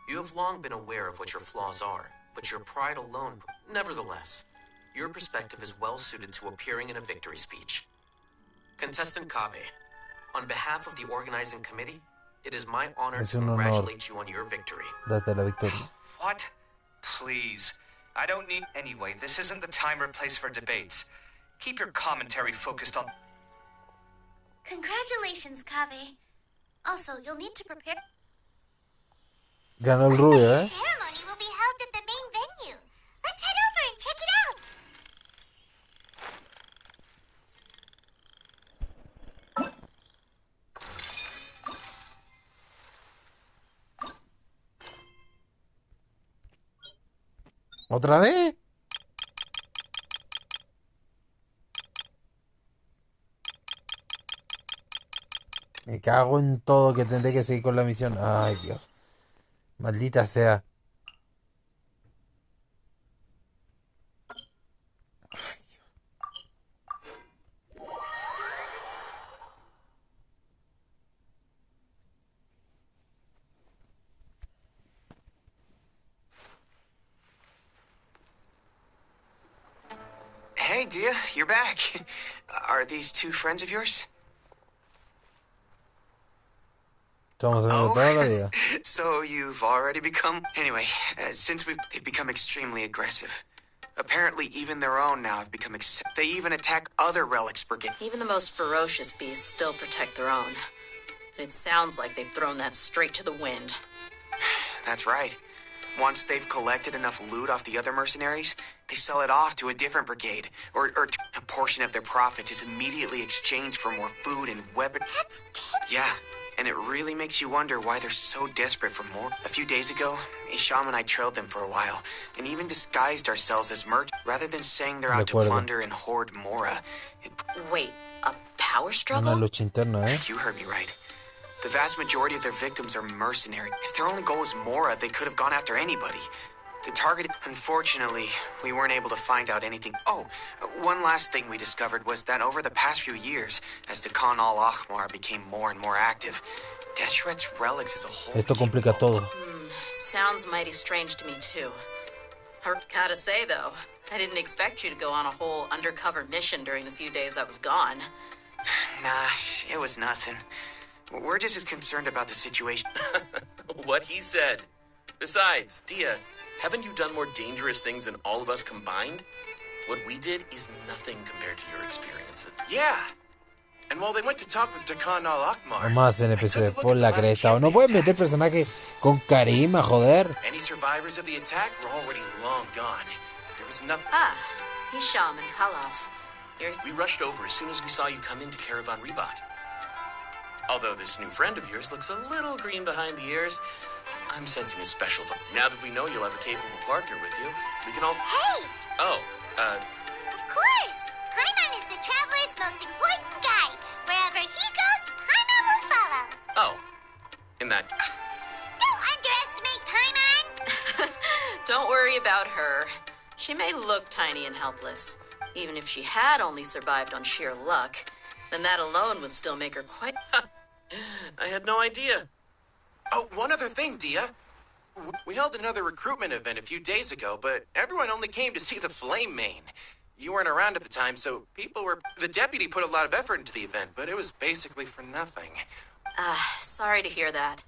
[SPEAKER 11] You have long been aware of what your flaws are, but your pride alone... Nevertheless, your perspective is well suited to appearing in a victory speech. Contestant Kabe, on behalf of the organizing committee, it is my honor
[SPEAKER 1] Es
[SPEAKER 11] to
[SPEAKER 1] un honor
[SPEAKER 11] congratulate you on your victory.
[SPEAKER 1] darte la victoria.
[SPEAKER 7] What? Please. I don't need... Anyway, this isn't the time or place for debates. Keep your commentary focused on...
[SPEAKER 8] Congratulations, Kabe. Also, you'll need to prepare...
[SPEAKER 1] Ganó el rubio,
[SPEAKER 2] The
[SPEAKER 1] ¿eh?
[SPEAKER 2] ceremony will be held at the main venue. Let's head over and check it out.
[SPEAKER 1] ¿Otra vez? Me cago en todo que tendré que seguir con la misión. Ay, Dios. Maldita sea.
[SPEAKER 12] Hey, Dia, you're back. Are these two friends of yours?
[SPEAKER 1] Somos amigos toda la vida.
[SPEAKER 12] So you've already become... Anyway, since they've become extremely aggressive. Apparently even their own now have become... They even attack other relics brigade.
[SPEAKER 6] Even the most ferocious beasts still protect their own. And it sounds like they've thrown that straight to the wind.
[SPEAKER 12] That's right. Once they've collected enough loot off the other mercenaries, they sell it off to a different brigade, or a portion of their profits is immediately exchanged for more food and weapons. Yeah, and it really makes you wonder why they're so desperate for more. A few days ago, Isham and I trailed them for a while, and even disguised ourselves as merchants, rather than saying they're out to plunder and hoard Mora.
[SPEAKER 6] Wait, a power
[SPEAKER 1] Una
[SPEAKER 6] struggle?
[SPEAKER 1] lucha interna, ¿eh?
[SPEAKER 12] You heard me right. The vast majority of their victims are mercenary. If their only goal was Mora, they could have gone after anybody. The target... Unfortunately, we weren't able to find out anything. Oh, one last thing we discovered was that over the past few years, as Dakan al-Ahmar became more and more active, Deshret's relics as a whole...
[SPEAKER 1] Esto complica todo.
[SPEAKER 6] Sounds mighty strange to me, too. I gotta say, though, I didn't expect you to go on a whole undercover mission during the few days I was gone.
[SPEAKER 12] Nah, it was nothing. We're just as concerned about the situation.
[SPEAKER 13] What he said. Besides, Dia, haven't you done more dangerous things than all of us combined? What we did is nothing compared to your experiences.
[SPEAKER 14] Yeah. And while they went to talk with Dakan al-Ahmar...
[SPEAKER 1] O más NPC por la cresta. O no puedes meter personajes con carisma, joder.
[SPEAKER 14] Any survivors of the attack were already long gone. There was nothing...
[SPEAKER 6] Ah, Hisham and Khalaf.
[SPEAKER 13] We rushed over as soon as we saw you come into Caravan Rebat. Although this new friend of yours looks a little green behind the ears, I'm sensing a special vibe. Now that we know you'll have a capable partner with you, we can all...
[SPEAKER 2] Hey!
[SPEAKER 13] Oh,
[SPEAKER 2] Of course! Paimon is the traveler's most important guide. Wherever he goes, Paimon will follow.
[SPEAKER 13] Oh. In that...
[SPEAKER 2] Don't underestimate Paimon!
[SPEAKER 6] Don't worry about her. She may look tiny and helpless. Even if she had only survived on sheer luck, then that alone would still make her quite...
[SPEAKER 13] I had no idea.
[SPEAKER 14] Oh, one other thing, Dia. We held another recruitment event a few days ago, but everyone only came to see the Flame Main. You weren't around at the time, so people were... The deputy put a lot of effort into the event, but it was basically for nothing.
[SPEAKER 6] Sorry to hear that.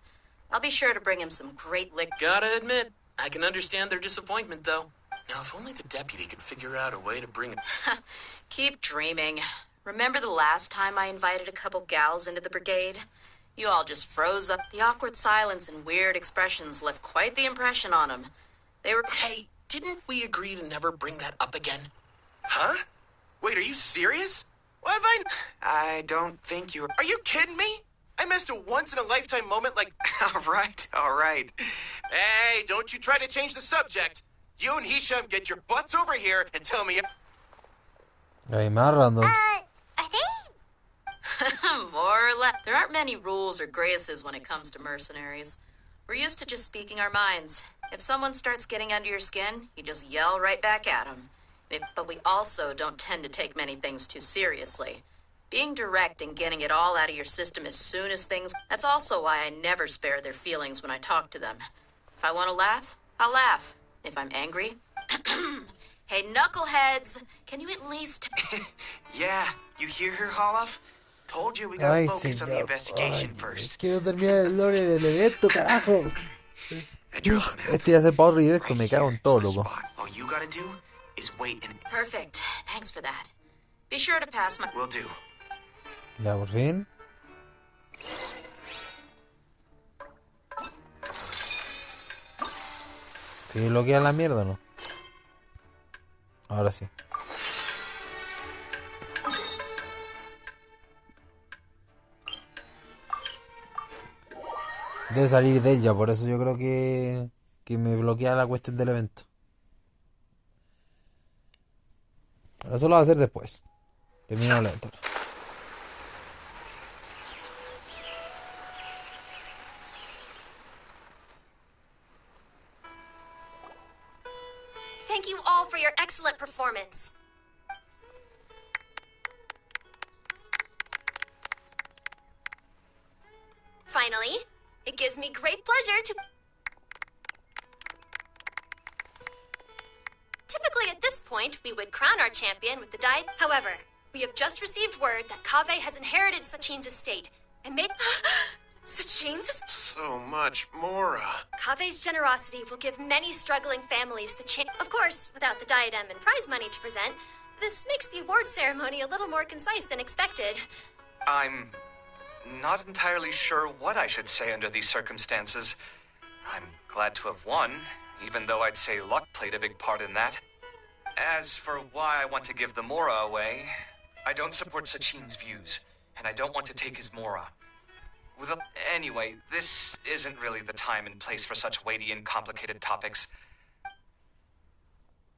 [SPEAKER 6] I'll be sure to bring him some great lick...
[SPEAKER 13] Gotta admit, I can understand their disappointment, though. Now, if only the deputy could figure out a way to bring...
[SPEAKER 6] Keep dreaming. Remember the last time I invited a couple gals into the brigade? You all just froze up. The awkward silence and weird expressions left quite the impression on them. They were...
[SPEAKER 13] Hey, didn't we agree to never bring that up again?
[SPEAKER 14] Huh? Wait, are you serious? Why have
[SPEAKER 12] I don't think you...
[SPEAKER 14] Are you kidding me? I missed a once-in-a-lifetime moment like...
[SPEAKER 12] All right.
[SPEAKER 14] Hey, don't you try to change the subject. You and Hisham get your butts over here and tell me...
[SPEAKER 1] Hay más randoms.
[SPEAKER 2] Are they?
[SPEAKER 6] More or less. There aren't many rules or graces when it comes to mercenaries. We're used to just speaking our minds. If someone starts getting under your skin, you just yell right back at them. But we also don't tend to take many things too seriously. Being direct and getting it all out of your system as soon as things... That's also why I never spare their feelings when I talk to them. If I want to laugh, I'll laugh. If I'm angry... Hey, knuckleheads, can you at least...
[SPEAKER 12] Yeah, you hear her, Holloff? Told you we gotta focus on the investigation first.
[SPEAKER 1] Quiero terminar el lore del evento, carajo. Este ya se para otro directo, me cago en todo, loco.
[SPEAKER 12] All you gotta do is wait and...
[SPEAKER 6] Perfect. Thanks for that. Be sure to pass my...
[SPEAKER 12] Will do.
[SPEAKER 1] Ya, por fin. ¿Sí bloquea la mierda o no? Ahora sí. Debe salir de ella, por eso yo creo que me bloquea la cuestión del evento. Pero eso lo va a hacer después. Termino el evento.
[SPEAKER 15] Thank you all for your excellent performance. Finally, it gives me great pleasure to... Typically at this point, we would crown our champion with the die. However, we have just received word that Kaveh has inherited Sachin's estate and made...
[SPEAKER 6] Sachin's?
[SPEAKER 14] So much, Mora.
[SPEAKER 15] Kaveh's generosity will give many struggling families the chance. Of course, without the diadem and prize money to present, this makes the award ceremony a little more concise than expected.
[SPEAKER 7] I'm not entirely sure what I should say under these circumstances. I'm glad to have won, even though I'd say luck played a big part in that. As for why I want to give the Mora away, I don't support Sachin's views, and I don't want to take his Mora. Anyway, this isn't really the time and place for such weighty and complicated topics.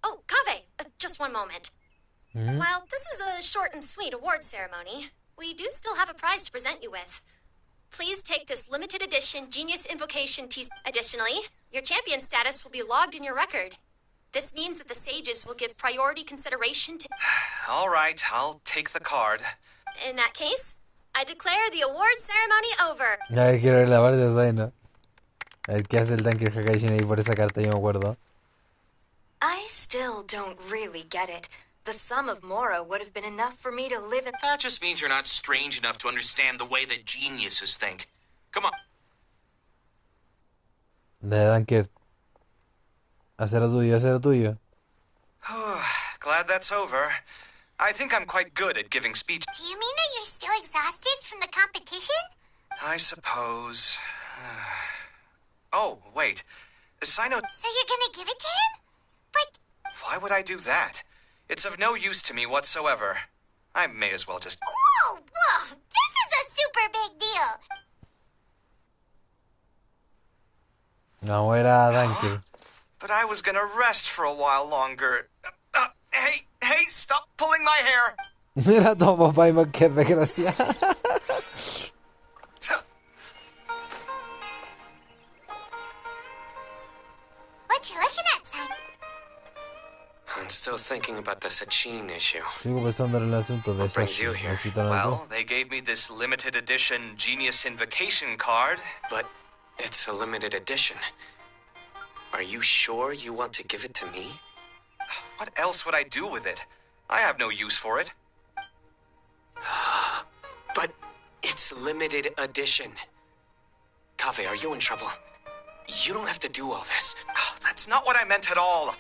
[SPEAKER 15] Oh, Kaveh, just one moment. While this is a short and sweet award ceremony, we do still have a prize to present you with. Please take this limited edition Genius Invocation T. Additionally, your champion status will be logged in your record. This means that the sages will give priority consideration to...
[SPEAKER 7] All right, I'll take the card.
[SPEAKER 15] In that case, I declare the award ceremony over.
[SPEAKER 1] A ver, quiero ver la parte de ahí, ¿no? A ver qué hace el Danker ahí por esa carta, yo me acuerdo.
[SPEAKER 16] I still don't really get it. The sum of Mora would have been enough for me to live in...
[SPEAKER 9] That just means you're not strange enough to understand the way that geniuses think. Come on.
[SPEAKER 1] Danker. Hacer lo tuyo, hacer lo tuyo.
[SPEAKER 7] Glad that's over. I think I'm quite good at giving speech.
[SPEAKER 2] Do you mean that you're still exhausted from the competition?
[SPEAKER 7] I suppose. Oh, wait. Sino...
[SPEAKER 2] So you're gonna give it to him? But...
[SPEAKER 7] Why would I do that? It's of no use to me whatsoever. I may as well just...
[SPEAKER 2] Whoa! This is a super big deal!
[SPEAKER 1] No era Danker.
[SPEAKER 7] But I was gonna rest for a while longer. Hey, stop pulling my hair!
[SPEAKER 1] Mira tu papá y qué desgracia.
[SPEAKER 2] What you looking at, son?
[SPEAKER 11] I'm still thinking about the Sachin issue.
[SPEAKER 1] Sigo pensando en el asunto de Sachin.
[SPEAKER 7] Well, they gave me this limited edition Genius Invocation card.
[SPEAKER 11] But it's a limited edition. Are you sure you want to give it to me?
[SPEAKER 7] What else would I do with it? I have no use for it.
[SPEAKER 11] But it's limited edition. Kaveh, are you in trouble? You don't have to do all this.
[SPEAKER 7] Oh, that's not what I meant at all.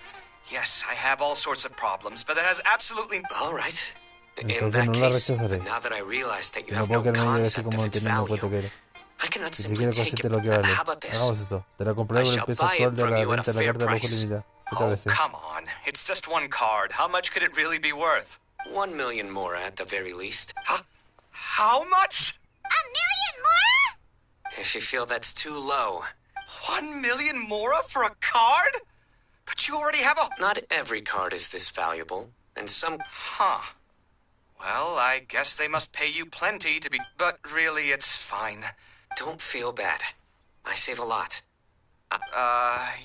[SPEAKER 7] Yes, I have all sorts of problems, but that has absolutely...
[SPEAKER 11] All right.
[SPEAKER 13] In
[SPEAKER 1] Entonces
[SPEAKER 13] that
[SPEAKER 1] no la
[SPEAKER 13] case,
[SPEAKER 1] rechazaré.
[SPEAKER 13] now that I realize that you
[SPEAKER 1] No
[SPEAKER 13] have
[SPEAKER 1] puedo
[SPEAKER 13] no
[SPEAKER 1] quedarme yo así
[SPEAKER 13] concept of
[SPEAKER 1] como
[SPEAKER 13] its
[SPEAKER 1] teniendo en cuenta
[SPEAKER 13] value,
[SPEAKER 1] que
[SPEAKER 13] I cannot
[SPEAKER 1] si
[SPEAKER 13] simply
[SPEAKER 1] quiero
[SPEAKER 13] take
[SPEAKER 1] consiste
[SPEAKER 13] it.
[SPEAKER 1] lo que vale.
[SPEAKER 13] How about this?
[SPEAKER 1] Hagamos esto. Te la compré
[SPEAKER 13] I
[SPEAKER 1] por el
[SPEAKER 13] shall
[SPEAKER 1] precio
[SPEAKER 13] buy
[SPEAKER 1] actual
[SPEAKER 13] it
[SPEAKER 1] de
[SPEAKER 13] from
[SPEAKER 1] la
[SPEAKER 13] you at a
[SPEAKER 1] venta de la
[SPEAKER 13] fair
[SPEAKER 1] carta de lujo
[SPEAKER 13] price.
[SPEAKER 1] limitada. ¿Qué te
[SPEAKER 10] Oh,
[SPEAKER 1] parece?
[SPEAKER 10] come on. It's just one card. How much could it really be worth?
[SPEAKER 13] 1 million more at the very least.
[SPEAKER 10] How much?
[SPEAKER 2] A million more?
[SPEAKER 13] If you feel that's too low.
[SPEAKER 10] 1 million more for a card? But you already have a...
[SPEAKER 13] Not every card is this valuable, and some...
[SPEAKER 10] Huh. Well, I guess they must pay you plenty to be... But really, it's fine.
[SPEAKER 13] Don't feel bad. I save a lot.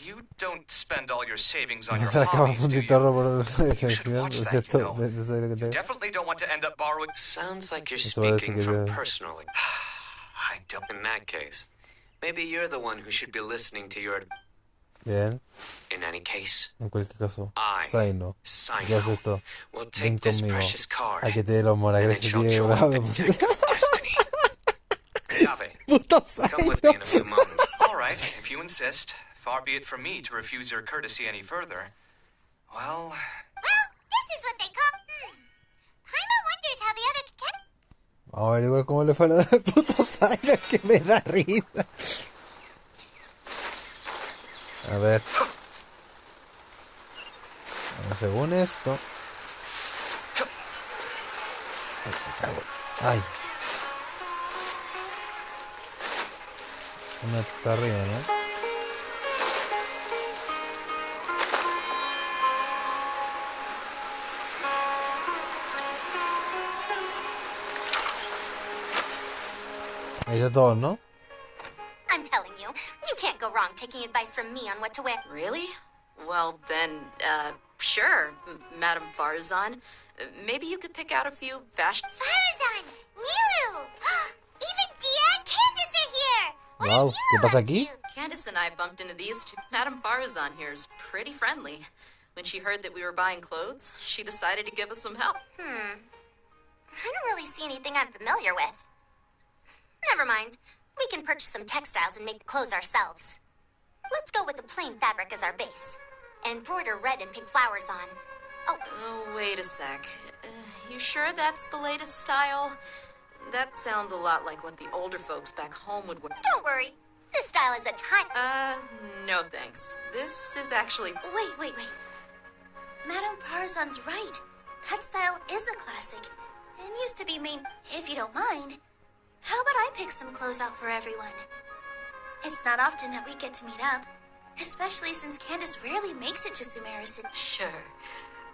[SPEAKER 10] You don't spend all your savings on
[SPEAKER 1] No
[SPEAKER 10] your
[SPEAKER 1] se le acaba
[SPEAKER 10] hobbies, do you?
[SPEAKER 1] funditorro por la
[SPEAKER 10] You should
[SPEAKER 1] canción,
[SPEAKER 10] watch
[SPEAKER 1] ¿es
[SPEAKER 10] that,
[SPEAKER 1] cierto?
[SPEAKER 10] you know.
[SPEAKER 1] De lo que
[SPEAKER 10] You
[SPEAKER 1] te...
[SPEAKER 10] definitely don't want to end up borrowing...
[SPEAKER 13] Sounds like you're
[SPEAKER 1] Eso parece
[SPEAKER 13] speaking
[SPEAKER 1] que
[SPEAKER 13] from
[SPEAKER 1] ya...
[SPEAKER 13] personal...
[SPEAKER 10] I don't...
[SPEAKER 13] In that case, maybe you're the one who should be listening to your...
[SPEAKER 1] Bien.
[SPEAKER 13] In any case,
[SPEAKER 1] En cualquier caso,
[SPEAKER 13] I,
[SPEAKER 1] Saino, yo acepto.
[SPEAKER 13] will
[SPEAKER 1] Ven
[SPEAKER 13] take this
[SPEAKER 1] conmigo
[SPEAKER 13] precious card,
[SPEAKER 1] a que te dé los
[SPEAKER 13] and then
[SPEAKER 1] moragres
[SPEAKER 13] shall
[SPEAKER 1] y
[SPEAKER 13] join
[SPEAKER 1] bravo.
[SPEAKER 13] the deck of destiny. Llave,
[SPEAKER 1] Puto
[SPEAKER 13] come with me in a few moments.
[SPEAKER 10] All right, if you insist. Far be it from me to refuse your courtesy any further. Well...
[SPEAKER 2] Well, this is what they call... Paimon wonders how the other can...
[SPEAKER 1] Vamos a averiguar cómo le fue a la del puto Saino, que me da risa. A ver. Bueno, según esto... Ay, me cago. Ay. Una está arriba, ¿no? Ahí está todo, ¿no?
[SPEAKER 15] I'm telling you, you can't go wrong taking advice from me on what to wear.
[SPEAKER 6] Really? Well, then, sure, Madame Farazan. Maybe you could pick out a few fashion...
[SPEAKER 2] Farazan! Nilu! Even Dia and Candace are here! What
[SPEAKER 1] Wow,
[SPEAKER 2] are
[SPEAKER 1] ¿qué
[SPEAKER 2] you
[SPEAKER 1] pasa
[SPEAKER 2] up
[SPEAKER 1] aquí?
[SPEAKER 2] to?
[SPEAKER 6] Candace and I bumped into these two. Madame Farazan here is pretty friendly. When she heard that we were buying clothes, she decided to give us some help.
[SPEAKER 15] I don't really see anything I'm familiar with. Never mind. We can purchase some textiles and make the clothes ourselves. Let's go with the plain fabric as our base. And embroider red and pink flowers on.
[SPEAKER 6] Oh, wait a sec. You sure that's the latest style? That sounds a lot like what the older folks back home would wear.
[SPEAKER 15] Don't worry. This style is a tiny...
[SPEAKER 6] No thanks. This is actually...
[SPEAKER 8] Wait. Madame Farazan's right. That style is a classic. And used to be main... If you don't mind, how about I pick some clothes out for everyone? It's not often that we get to meet up, especially since Candace rarely makes it to Sumeru City.
[SPEAKER 5] Sure.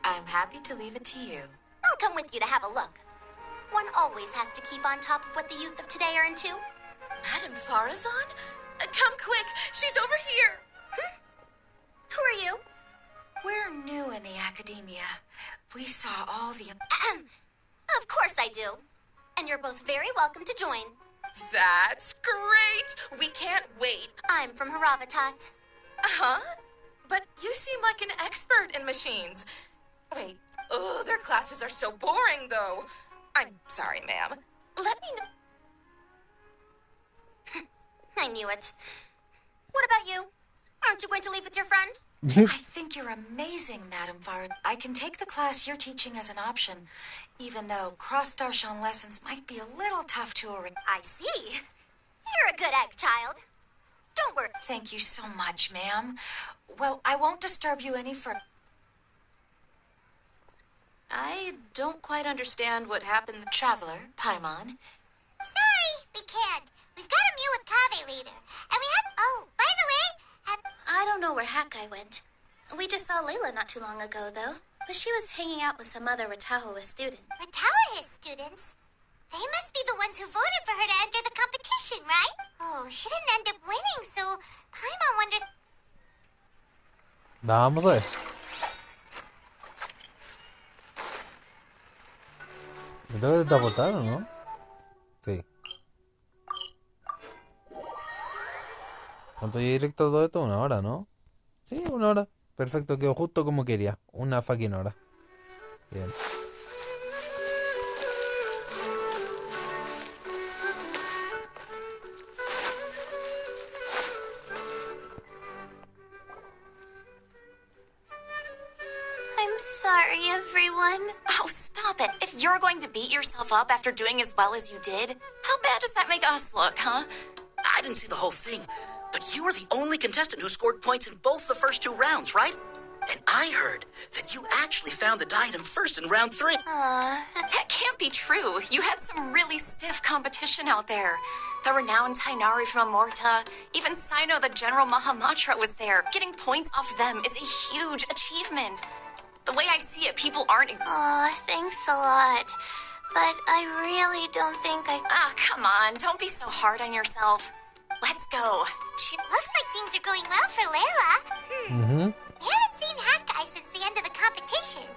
[SPEAKER 5] I'm happy to leave it to you.
[SPEAKER 15] I'll come with you to have a look. One always has to keep on top of what the youth of today are into.
[SPEAKER 6] Madame Farazan? Come quick! She's over here!
[SPEAKER 15] Who are you?
[SPEAKER 5] We're new in the academia. We saw all the...
[SPEAKER 15] Of course I do. And you're both very welcome to join.
[SPEAKER 6] That's great! We can't wait.
[SPEAKER 15] I'm from Haravatat.
[SPEAKER 17] Huh? But you seem like an expert in machines. Wait, their classes are so boring, though. I'm sorry, ma'am. Let me know.
[SPEAKER 15] I knew it. What about you? Aren't you going to leave with your friend?
[SPEAKER 5] I think you're amazing, Madame Farad. I can take the class you're teaching as an option, even though cross-darshan lessons might be a little tough to arrange.
[SPEAKER 15] I see. You're a good egg, child. Don't worry.
[SPEAKER 5] Thank you so much, ma'am. Well, I won't disturb you any further.
[SPEAKER 6] I don't quite understand what happened.
[SPEAKER 5] Traveler, Paimon.
[SPEAKER 2] Sorry, we can't. We've got a meal with Kaveh later. And we have... Oh, by the way...
[SPEAKER 8] I don't know where Hakai went. We just saw Layla not too long ago, though. But she was hanging out with some other Ratahoa student.
[SPEAKER 2] Ratahoa students? They must be the ones who voted for her to enter the competition, right? Oh, she didn't end up winning, so Paimon wonders...
[SPEAKER 1] Vamos a ver. ¿Me tengo que teleportar o no? Sí. ¿Cuánto llegué directo a todo esto? 1 hora, ¿no? Sí, 1 hora. Perfecto, quedó justo como quería. 1 fucking hora. Bien.
[SPEAKER 2] I'm sorry, everyone.
[SPEAKER 4] Oh, stop it. If you're going to beat yourself up after doing as well as you did, how bad does that make us look, huh?
[SPEAKER 9] I didn't see the whole thing, but you were the only contestant who scored points in both the first 2 rounds, right? And I heard that you actually found the diadem first in round 3.
[SPEAKER 4] That can't be true. You had some really stiff competition out there. The renowned Tainari from Amorta, even Sino the General Mahamatra was there. Getting points off them is a huge achievement. The way I see it, people aren't...
[SPEAKER 2] Thanks a lot. But I really don't think I...
[SPEAKER 4] come on. Don't be so hard on yourself. Let's go.
[SPEAKER 2] Looks like things are going well for Layla. We haven't seen Hat Guy since the end of the competition.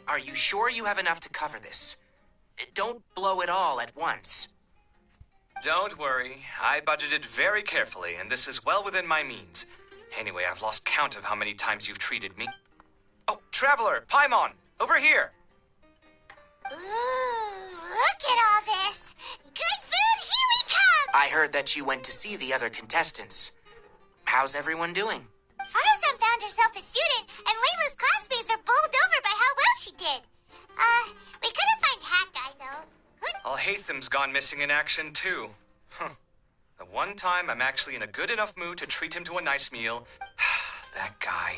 [SPEAKER 12] Are you sure you have enough to cover this? Don't blow it all at once.
[SPEAKER 7] Don't worry. I budgeted very carefully, and this is well within my means. Anyway, I've lost count of how many times you've treated me. Oh, Traveler! Paimon! Over here!
[SPEAKER 2] Ooh, look at all this! Good food, here we come!
[SPEAKER 12] I heard that you went to see the other contestants. How's everyone doing?
[SPEAKER 2] Faruzan found herself a student, and Layla's classmates are bowled over by how well she did. We couldn't find Hat Guy, though.
[SPEAKER 7] Al-Haytham's gone missing in action, too. The one time I'm actually in a good enough mood to treat him to a nice meal. That guy.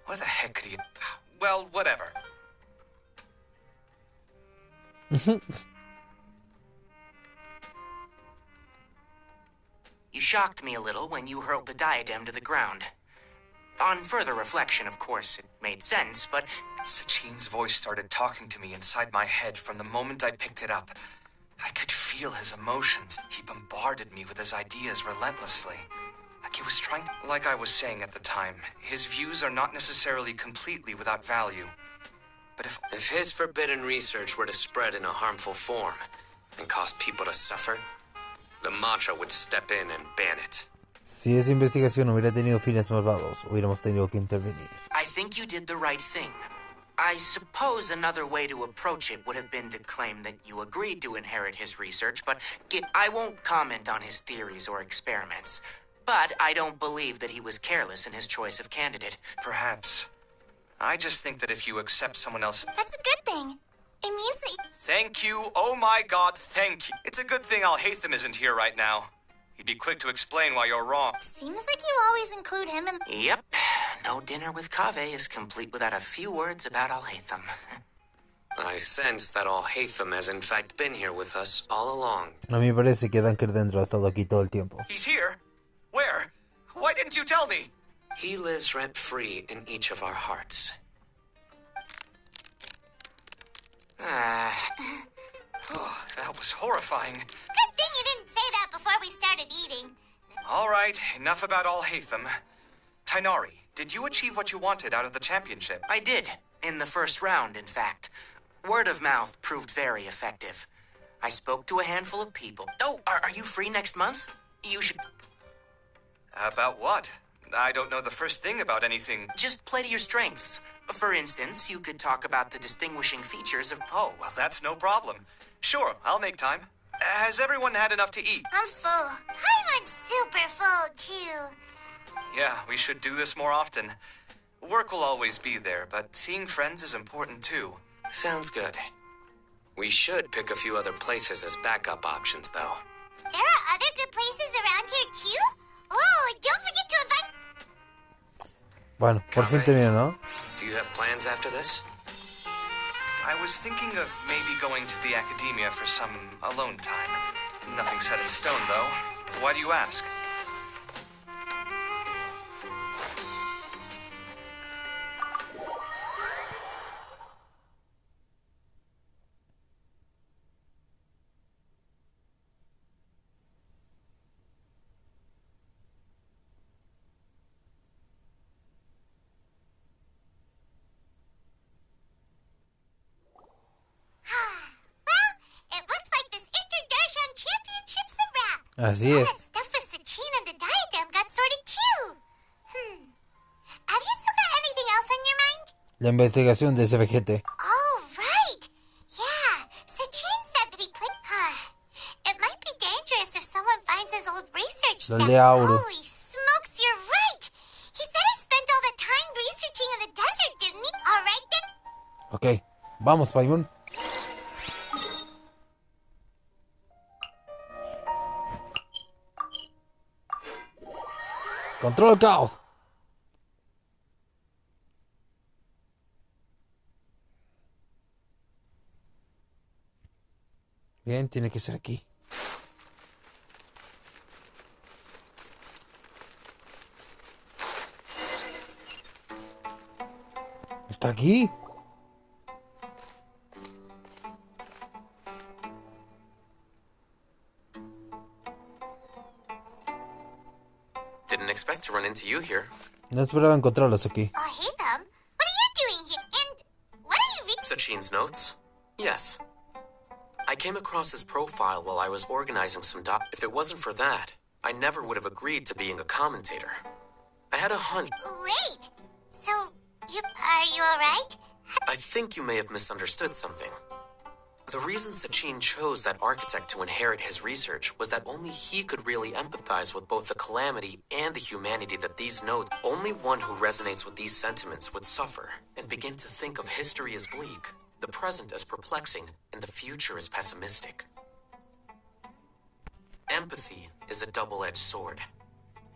[SPEAKER 7] Where the heck could he... Well, whatever.
[SPEAKER 12] You shocked me a little when you hurled the diadem to the ground. On further reflection, of course, it made sense, but...
[SPEAKER 7] Sachine's voice started talking to me inside my head from the moment I picked it up. I could feel his emotions. He bombarded me with his ideas relentlessly. Like he was trying to... Like I was saying at the time, his views are not necessarily completely without value. But
[SPEAKER 11] if his forbidden research were to spread in a harmful form and cause people to suffer, the Matra would step in and ban it.
[SPEAKER 1] Si esa investigación hubiera tenido fines malvados, hubiéramos tenido que intervenir.
[SPEAKER 12] I think you did the right thing. I suppose another way to approach it would have been to claim that you agreed to inherit his research, but I won't comment on his theories or experiments. But I don't believe that he was careless in his choice of candidate.
[SPEAKER 7] Perhaps. I just think that if you accept someone else...
[SPEAKER 2] That's a good thing. It means that...
[SPEAKER 7] Thank you. Oh my god, thank you. It's a good thing Al-Haytham isn't here right now. He'd be quick to explain why you're wrong.
[SPEAKER 2] Seems like you always include him in...
[SPEAKER 12] Yep. No dinner with Kaveh is complete without a few words about Al-Haytham.
[SPEAKER 11] I sense that Al-Haytham has in fact been here with us all along.
[SPEAKER 1] A mí me parece que Danker dentro ha estado aquí todo el tiempo.
[SPEAKER 7] He's here? Where? Why didn't you tell me?
[SPEAKER 11] He lives rent-free in each of our hearts.
[SPEAKER 7] Oh, that was horrifying.
[SPEAKER 2] Good thing you didn't say that before we started eating.
[SPEAKER 7] All right, enough about Al-Haytham. Tainari, did you achieve what you wanted out of the championship?
[SPEAKER 9] I did. In the first round, in fact. Word of mouth proved very effective. I spoke to a handful of people. Oh, are you free next month? You should...
[SPEAKER 7] About what? I don't know the first thing about anything.
[SPEAKER 9] Just play to your strengths. For instance, you could talk about the distinguishing features of...
[SPEAKER 7] Oh, well, that's no problem. Sure, I'll make time. Has everyone had enough to eat?
[SPEAKER 2] I'm full. I'm super full, too.
[SPEAKER 7] Yeah, we should do this more often. Work will always be there, but seeing friends is important, too.
[SPEAKER 11] Sounds good. We should pick a few other places as backup options, though.
[SPEAKER 2] There are other good places around here, too? Oh, and don't forget to invite...
[SPEAKER 1] Bueno, por fin terminó, ¿no?
[SPEAKER 11] Do you have plans after this?
[SPEAKER 7] I was thinking of maybe going to the academia for some alone time. Nothing set in stone, though. Why do you ask?
[SPEAKER 1] Así es.
[SPEAKER 2] Stuff with Sachin and the diadem got sorted too. Have you still got anything else on your mind?
[SPEAKER 1] La investigación de ese vejete.
[SPEAKER 2] Oh, right. Yeah, Sachin said that he put... it might be dangerous if someone finds his old research stuff. Holy smokes, you're right. He said he spent all the time researching in the desert, didn't he? All right then.
[SPEAKER 1] Ok, vamos, Paimon. Control el caos. Bien, tiene que ser aquí. ¿Está aquí?
[SPEAKER 11] Didn't expect to run into you here.
[SPEAKER 1] No esperaba encontrarlos aquí.
[SPEAKER 2] Oh, hey, Thumb. What are you doing here? And what are you reading?
[SPEAKER 11] Sachin's notes? Yes. I came across his profile while I was organizing some If it wasn't for that, I never would have agreed to being a commentator. I had a hunch.
[SPEAKER 2] Wait. So, are you alright?
[SPEAKER 11] I think you may have misunderstood something. The reason Sachin chose that architect to inherit his research was that only he could really empathize with both the calamity and the humanity that these notes. Only one who resonates with these sentiments would suffer and begin to think of history as bleak, the present as perplexing, and the future as pessimistic. Empathy is a double-edged sword.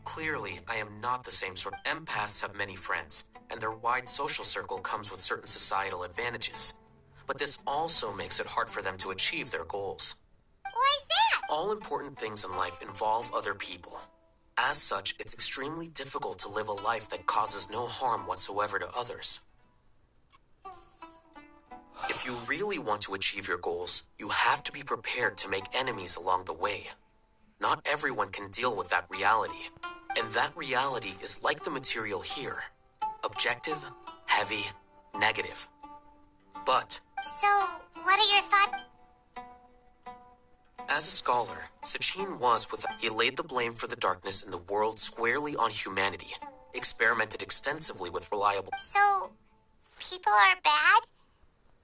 [SPEAKER 11] Clearly, I am not the same sort. Empaths have many friends, and their wide social circle comes with certain societal advantages. But this also makes it hard for them to achieve their goals.
[SPEAKER 2] Why is that?
[SPEAKER 11] All important things in life involve other people. As such, it's extremely difficult to live a life that causes no harm whatsoever to others. If you really want to achieve your goals, you have to be prepared to make enemies along the way. Not everyone can deal with that reality. And that reality is like the material here. Objective, heavy, negative. But...
[SPEAKER 2] So, what are your thoughts?
[SPEAKER 11] As a scholar, Sachin was he laid the blame for the darkness in the world squarely on humanity, experimented extensively with reliable...
[SPEAKER 2] So, people are bad?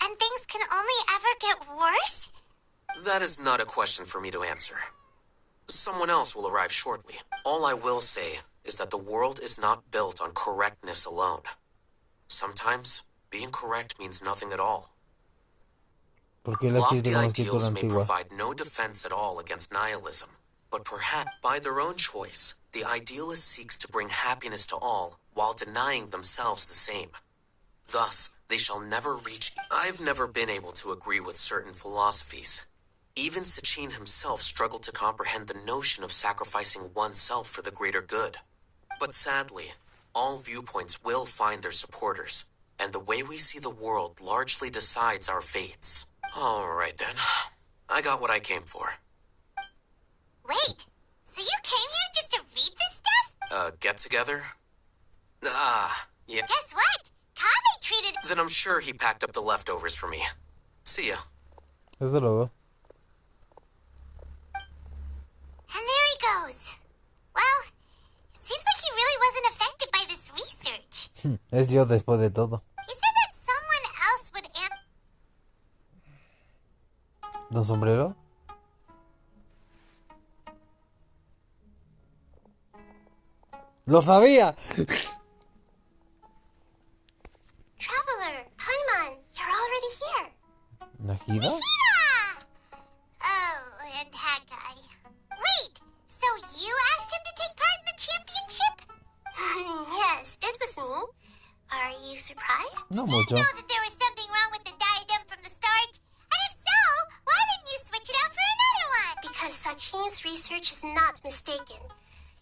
[SPEAKER 2] And things can only ever get worse?
[SPEAKER 11] That is not a question for me to answer. Someone else will arrive shortly. All I will say is that the world is not built on correctness alone. Sometimes, being correct means nothing at all. Lofty ideals may provide no defense at all against nihilism, but perhaps by their own choice, the idealist seeks to bring happiness to all while denying themselves the same. Thus, they shall never reach... I've never been able to agree with certain philosophies. Even Sachin himself struggled to comprehend the notion of sacrificing oneself for the greater good. But sadly, all viewpoints will find their supporters, and the way we see the world largely decides our fates. All right, then. I got what I came for.
[SPEAKER 2] Wait, so you came here just to read this stuff?
[SPEAKER 11] Get-together? Yeah.
[SPEAKER 2] Guess what? Kame treated...
[SPEAKER 11] Then I'm sure he packed up the leftovers for me. See ya.
[SPEAKER 1] Desde luego.
[SPEAKER 2] And there he goes. Well, it seems like he really wasn't affected by this research.
[SPEAKER 1] Es yo después de todo.
[SPEAKER 2] He said that someone else would
[SPEAKER 1] ¿Don Sombrero? ¡Lo sabía!
[SPEAKER 2] Traveler, Paimon, you're already here.
[SPEAKER 1] ¿Nahida?
[SPEAKER 2] Oh, and that guy. Wait, so you asked him to take part in the championship? Yes, it was me. Are you surprised?
[SPEAKER 1] No
[SPEAKER 2] Did
[SPEAKER 1] mucho.
[SPEAKER 2] you know that there was something wrong with the diadem from the start? And if so, why didn't you switch it out for another one? Because Sachin's research is not mistaken.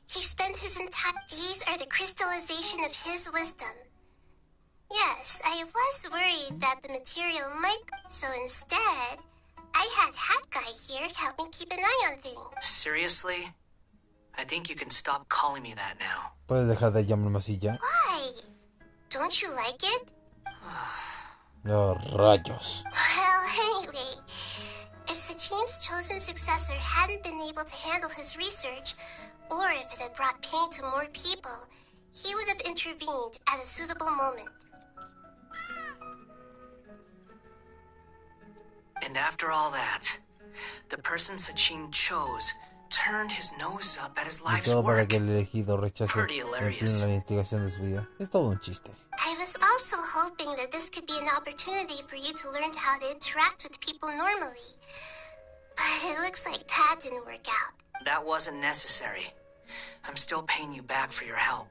[SPEAKER 2] He spent his entire... These are the crystallization of his wisdom. Yes, I was worried that the material might... So instead, I had Hat Guy here help me keep an eye on things.
[SPEAKER 9] Seriously? I think you can stop calling me that now.
[SPEAKER 1] ¿Puedes dejar de llamarme así ya?
[SPEAKER 2] Why? Don't you like it?
[SPEAKER 1] Oh, rayos.
[SPEAKER 2] Well, anyway, if Sachin's chosen successor hadn't been able to handle his research, or if it had brought pain to more people, he would have intervened at a suitable moment.
[SPEAKER 9] And after all that, the person Sachin chose turned his nose up at his
[SPEAKER 1] Y
[SPEAKER 9] life's
[SPEAKER 1] todo para
[SPEAKER 9] work.
[SPEAKER 1] que el elegido rechace
[SPEAKER 9] Pretty
[SPEAKER 1] en
[SPEAKER 9] hilarious.
[SPEAKER 1] plena investigación de su vida. Es todo un chiste.
[SPEAKER 2] I was also hoping that this could be an opportunity for you to learn how to interact with people normally. But it looks like that didn't work out.
[SPEAKER 9] That wasn't necessary. I'm still paying you back for your help.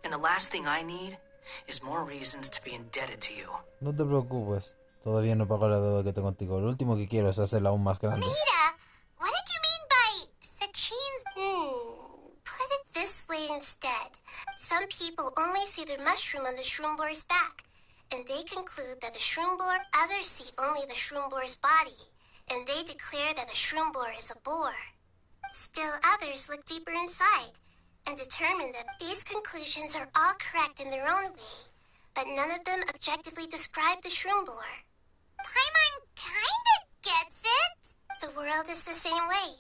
[SPEAKER 9] And the last thing I need is more reasons to be indebted to you.
[SPEAKER 1] No te preocupes. Todavía no pago la deuda que tengo contigo. Lo último que quiero es hacerla aún más grande.
[SPEAKER 2] Mira, what did you mean by Sachin's... Put it this way instead. Some people only see the mushroom on the shroom boar's back, and they conclude that the shroom boar... Others see only the shroom boar's body, and they declare that the shroom boar is a boar. Still others look deeper inside, and determine that these conclusions are all correct in their own way, but none of them objectively describe the shroom boar. Paimon kinda gets it. The world is the same way.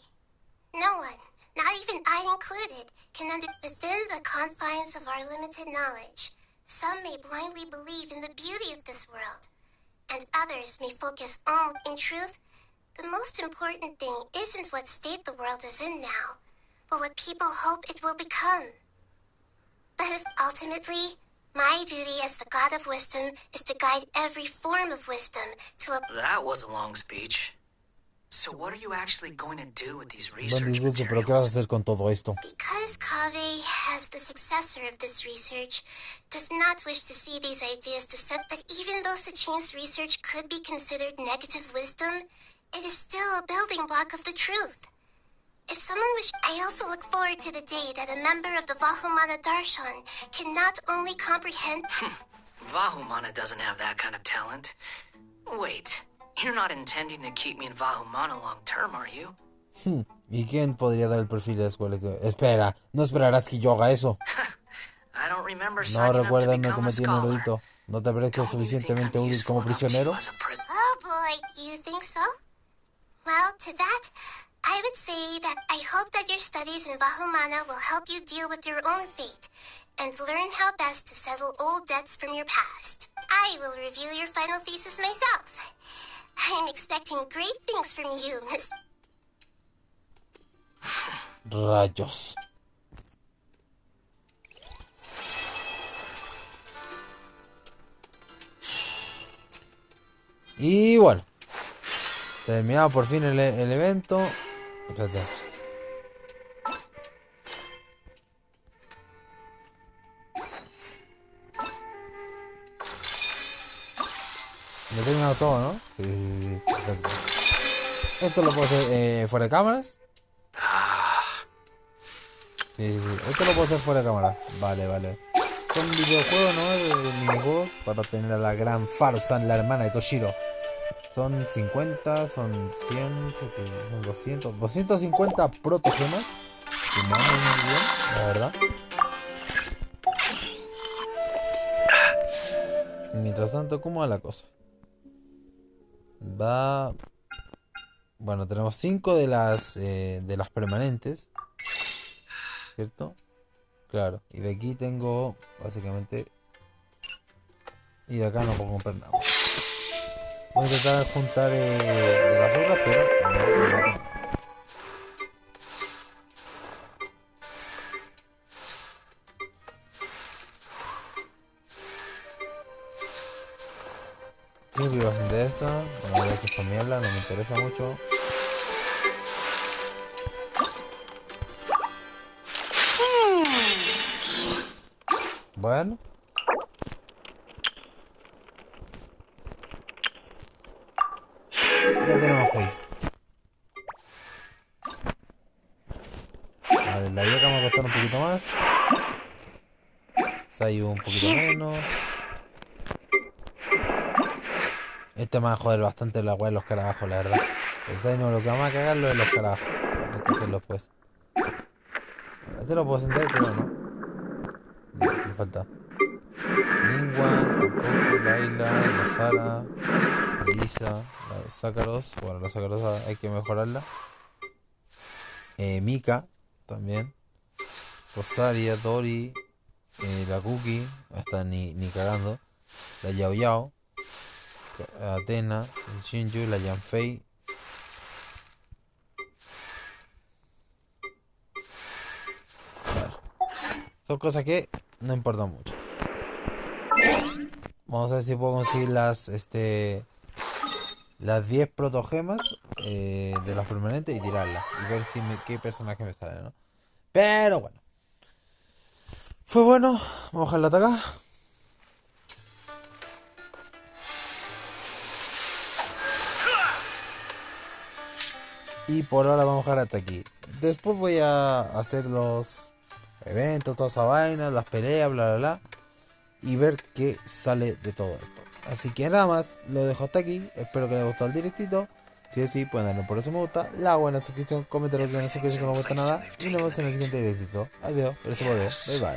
[SPEAKER 2] No one, not even I included, can within the confines of our limited knowledge. Some may blindly believe in the beauty of this world, and others may focus on, in truth, the most important thing isn't what state the world is in now, but what people hope it will become. But if ultimately, my duty as the God of Wisdom is to guide every form of wisdom to a...
[SPEAKER 9] That was a long speech. So what are you actually going to do with these
[SPEAKER 1] Buen
[SPEAKER 9] research
[SPEAKER 1] discurso, pero ¿qué vas a
[SPEAKER 9] materials?
[SPEAKER 1] hacer con todo esto?
[SPEAKER 2] Because Kaveh, as the successor of this research, does not wish to see these ideas but even though Sachin's research could be considered negative wisdom, it is still a building block of the truth. If someone wish, I also look forward to the day that a member of the Vahumana Darshan can not only comprehend...
[SPEAKER 9] Vahumana doesn't have that kind of talent. Wait, you're not intending to keep me in Vahumana long term, are you?
[SPEAKER 1] ¿Y quién podría dar el perfil de la escuela? Espera, no esperarás que yo haga eso.
[SPEAKER 9] I don't remember
[SPEAKER 1] No
[SPEAKER 9] signing up to
[SPEAKER 1] recuerdas me
[SPEAKER 9] become a
[SPEAKER 1] convertí en
[SPEAKER 9] scholar.
[SPEAKER 1] erudito. ¿No te parezco suficientemente útil como prisionero?
[SPEAKER 2] Oh boy, you think so? Well, to that, I would say that I hope that your studies in Vahumana will help you deal with your own fate and learn how best to settle old debts from your past. I will review your final thesis myself. I'm expecting great things from you, Miss...
[SPEAKER 1] Rayos. Y bueno, terminado por fin el evento. Espérate. Lo he terminado todo, ¿no? Sí, sí, sí, perfecto. Esto lo puedo hacer fuera de cámaras. Sí, sí, sí. Esto lo puedo hacer fuera de cámara. Vale, vale. Son videojuegos, ¿no? De minijuegos para tener a la gran Farsan, la hermana de Toshiro. Son 50, son 100, son 200, 250 protogemas. Que no muy bien, la verdad. Mientras tanto, ¿cómo va la cosa? Va... Bueno, tenemos 5 de las permanentes, ¿cierto? Claro, y de aquí tengo básicamente... Y de acá no puedo comprar nada. Voy a tratar de juntar de las otras, pero no. Sí, privación de esta. Bueno, voy a que esta mierda no me interesa mucho. Bueno. Ya tenemos 6. Vale, la yaca me va a costar un poquito más. Sayu un poquito menos. Este me va a joder bastante la weá de los carabajos, la verdad. El Sayu no, lo que vamos a cagarlo es los carabajos. Hay que hacerlo pues. Este lo puedo sentar, pero no. Me falta. Ningguang, tampoco, Laila, la Sara, Elisa, la Sácaros. Bueno, la Sácaros hay que mejorarla. Mika, también. Rosaria, Dori, la Cookie, no está ni cagando. La Yao Yao, Atena, el Shinju, la Yanfei. Vale. Son cosas que no importan mucho. Vamos a ver si puedo conseguir las 10 protogemas de las permanentes y tirarlas. Y ver qué personaje me sale, ¿no? Pero bueno. Fue bueno. Vamos a dejarlo hasta acá. Y por ahora vamos a dejar hasta aquí. Después voy a hacer los eventos, toda esa vaina, las peleas, bla bla bla. Y ver qué sale de todo esto. Así que nada más, lo dejo hasta aquí. Espero que les haya gustado el directito. Si es así, pueden darle por eso me gusta, la buena suscripción, comentario que no se que no me gusta nada. Y nos vemos en el siguiente directito. Adiós, gracias por ver. Bye bye.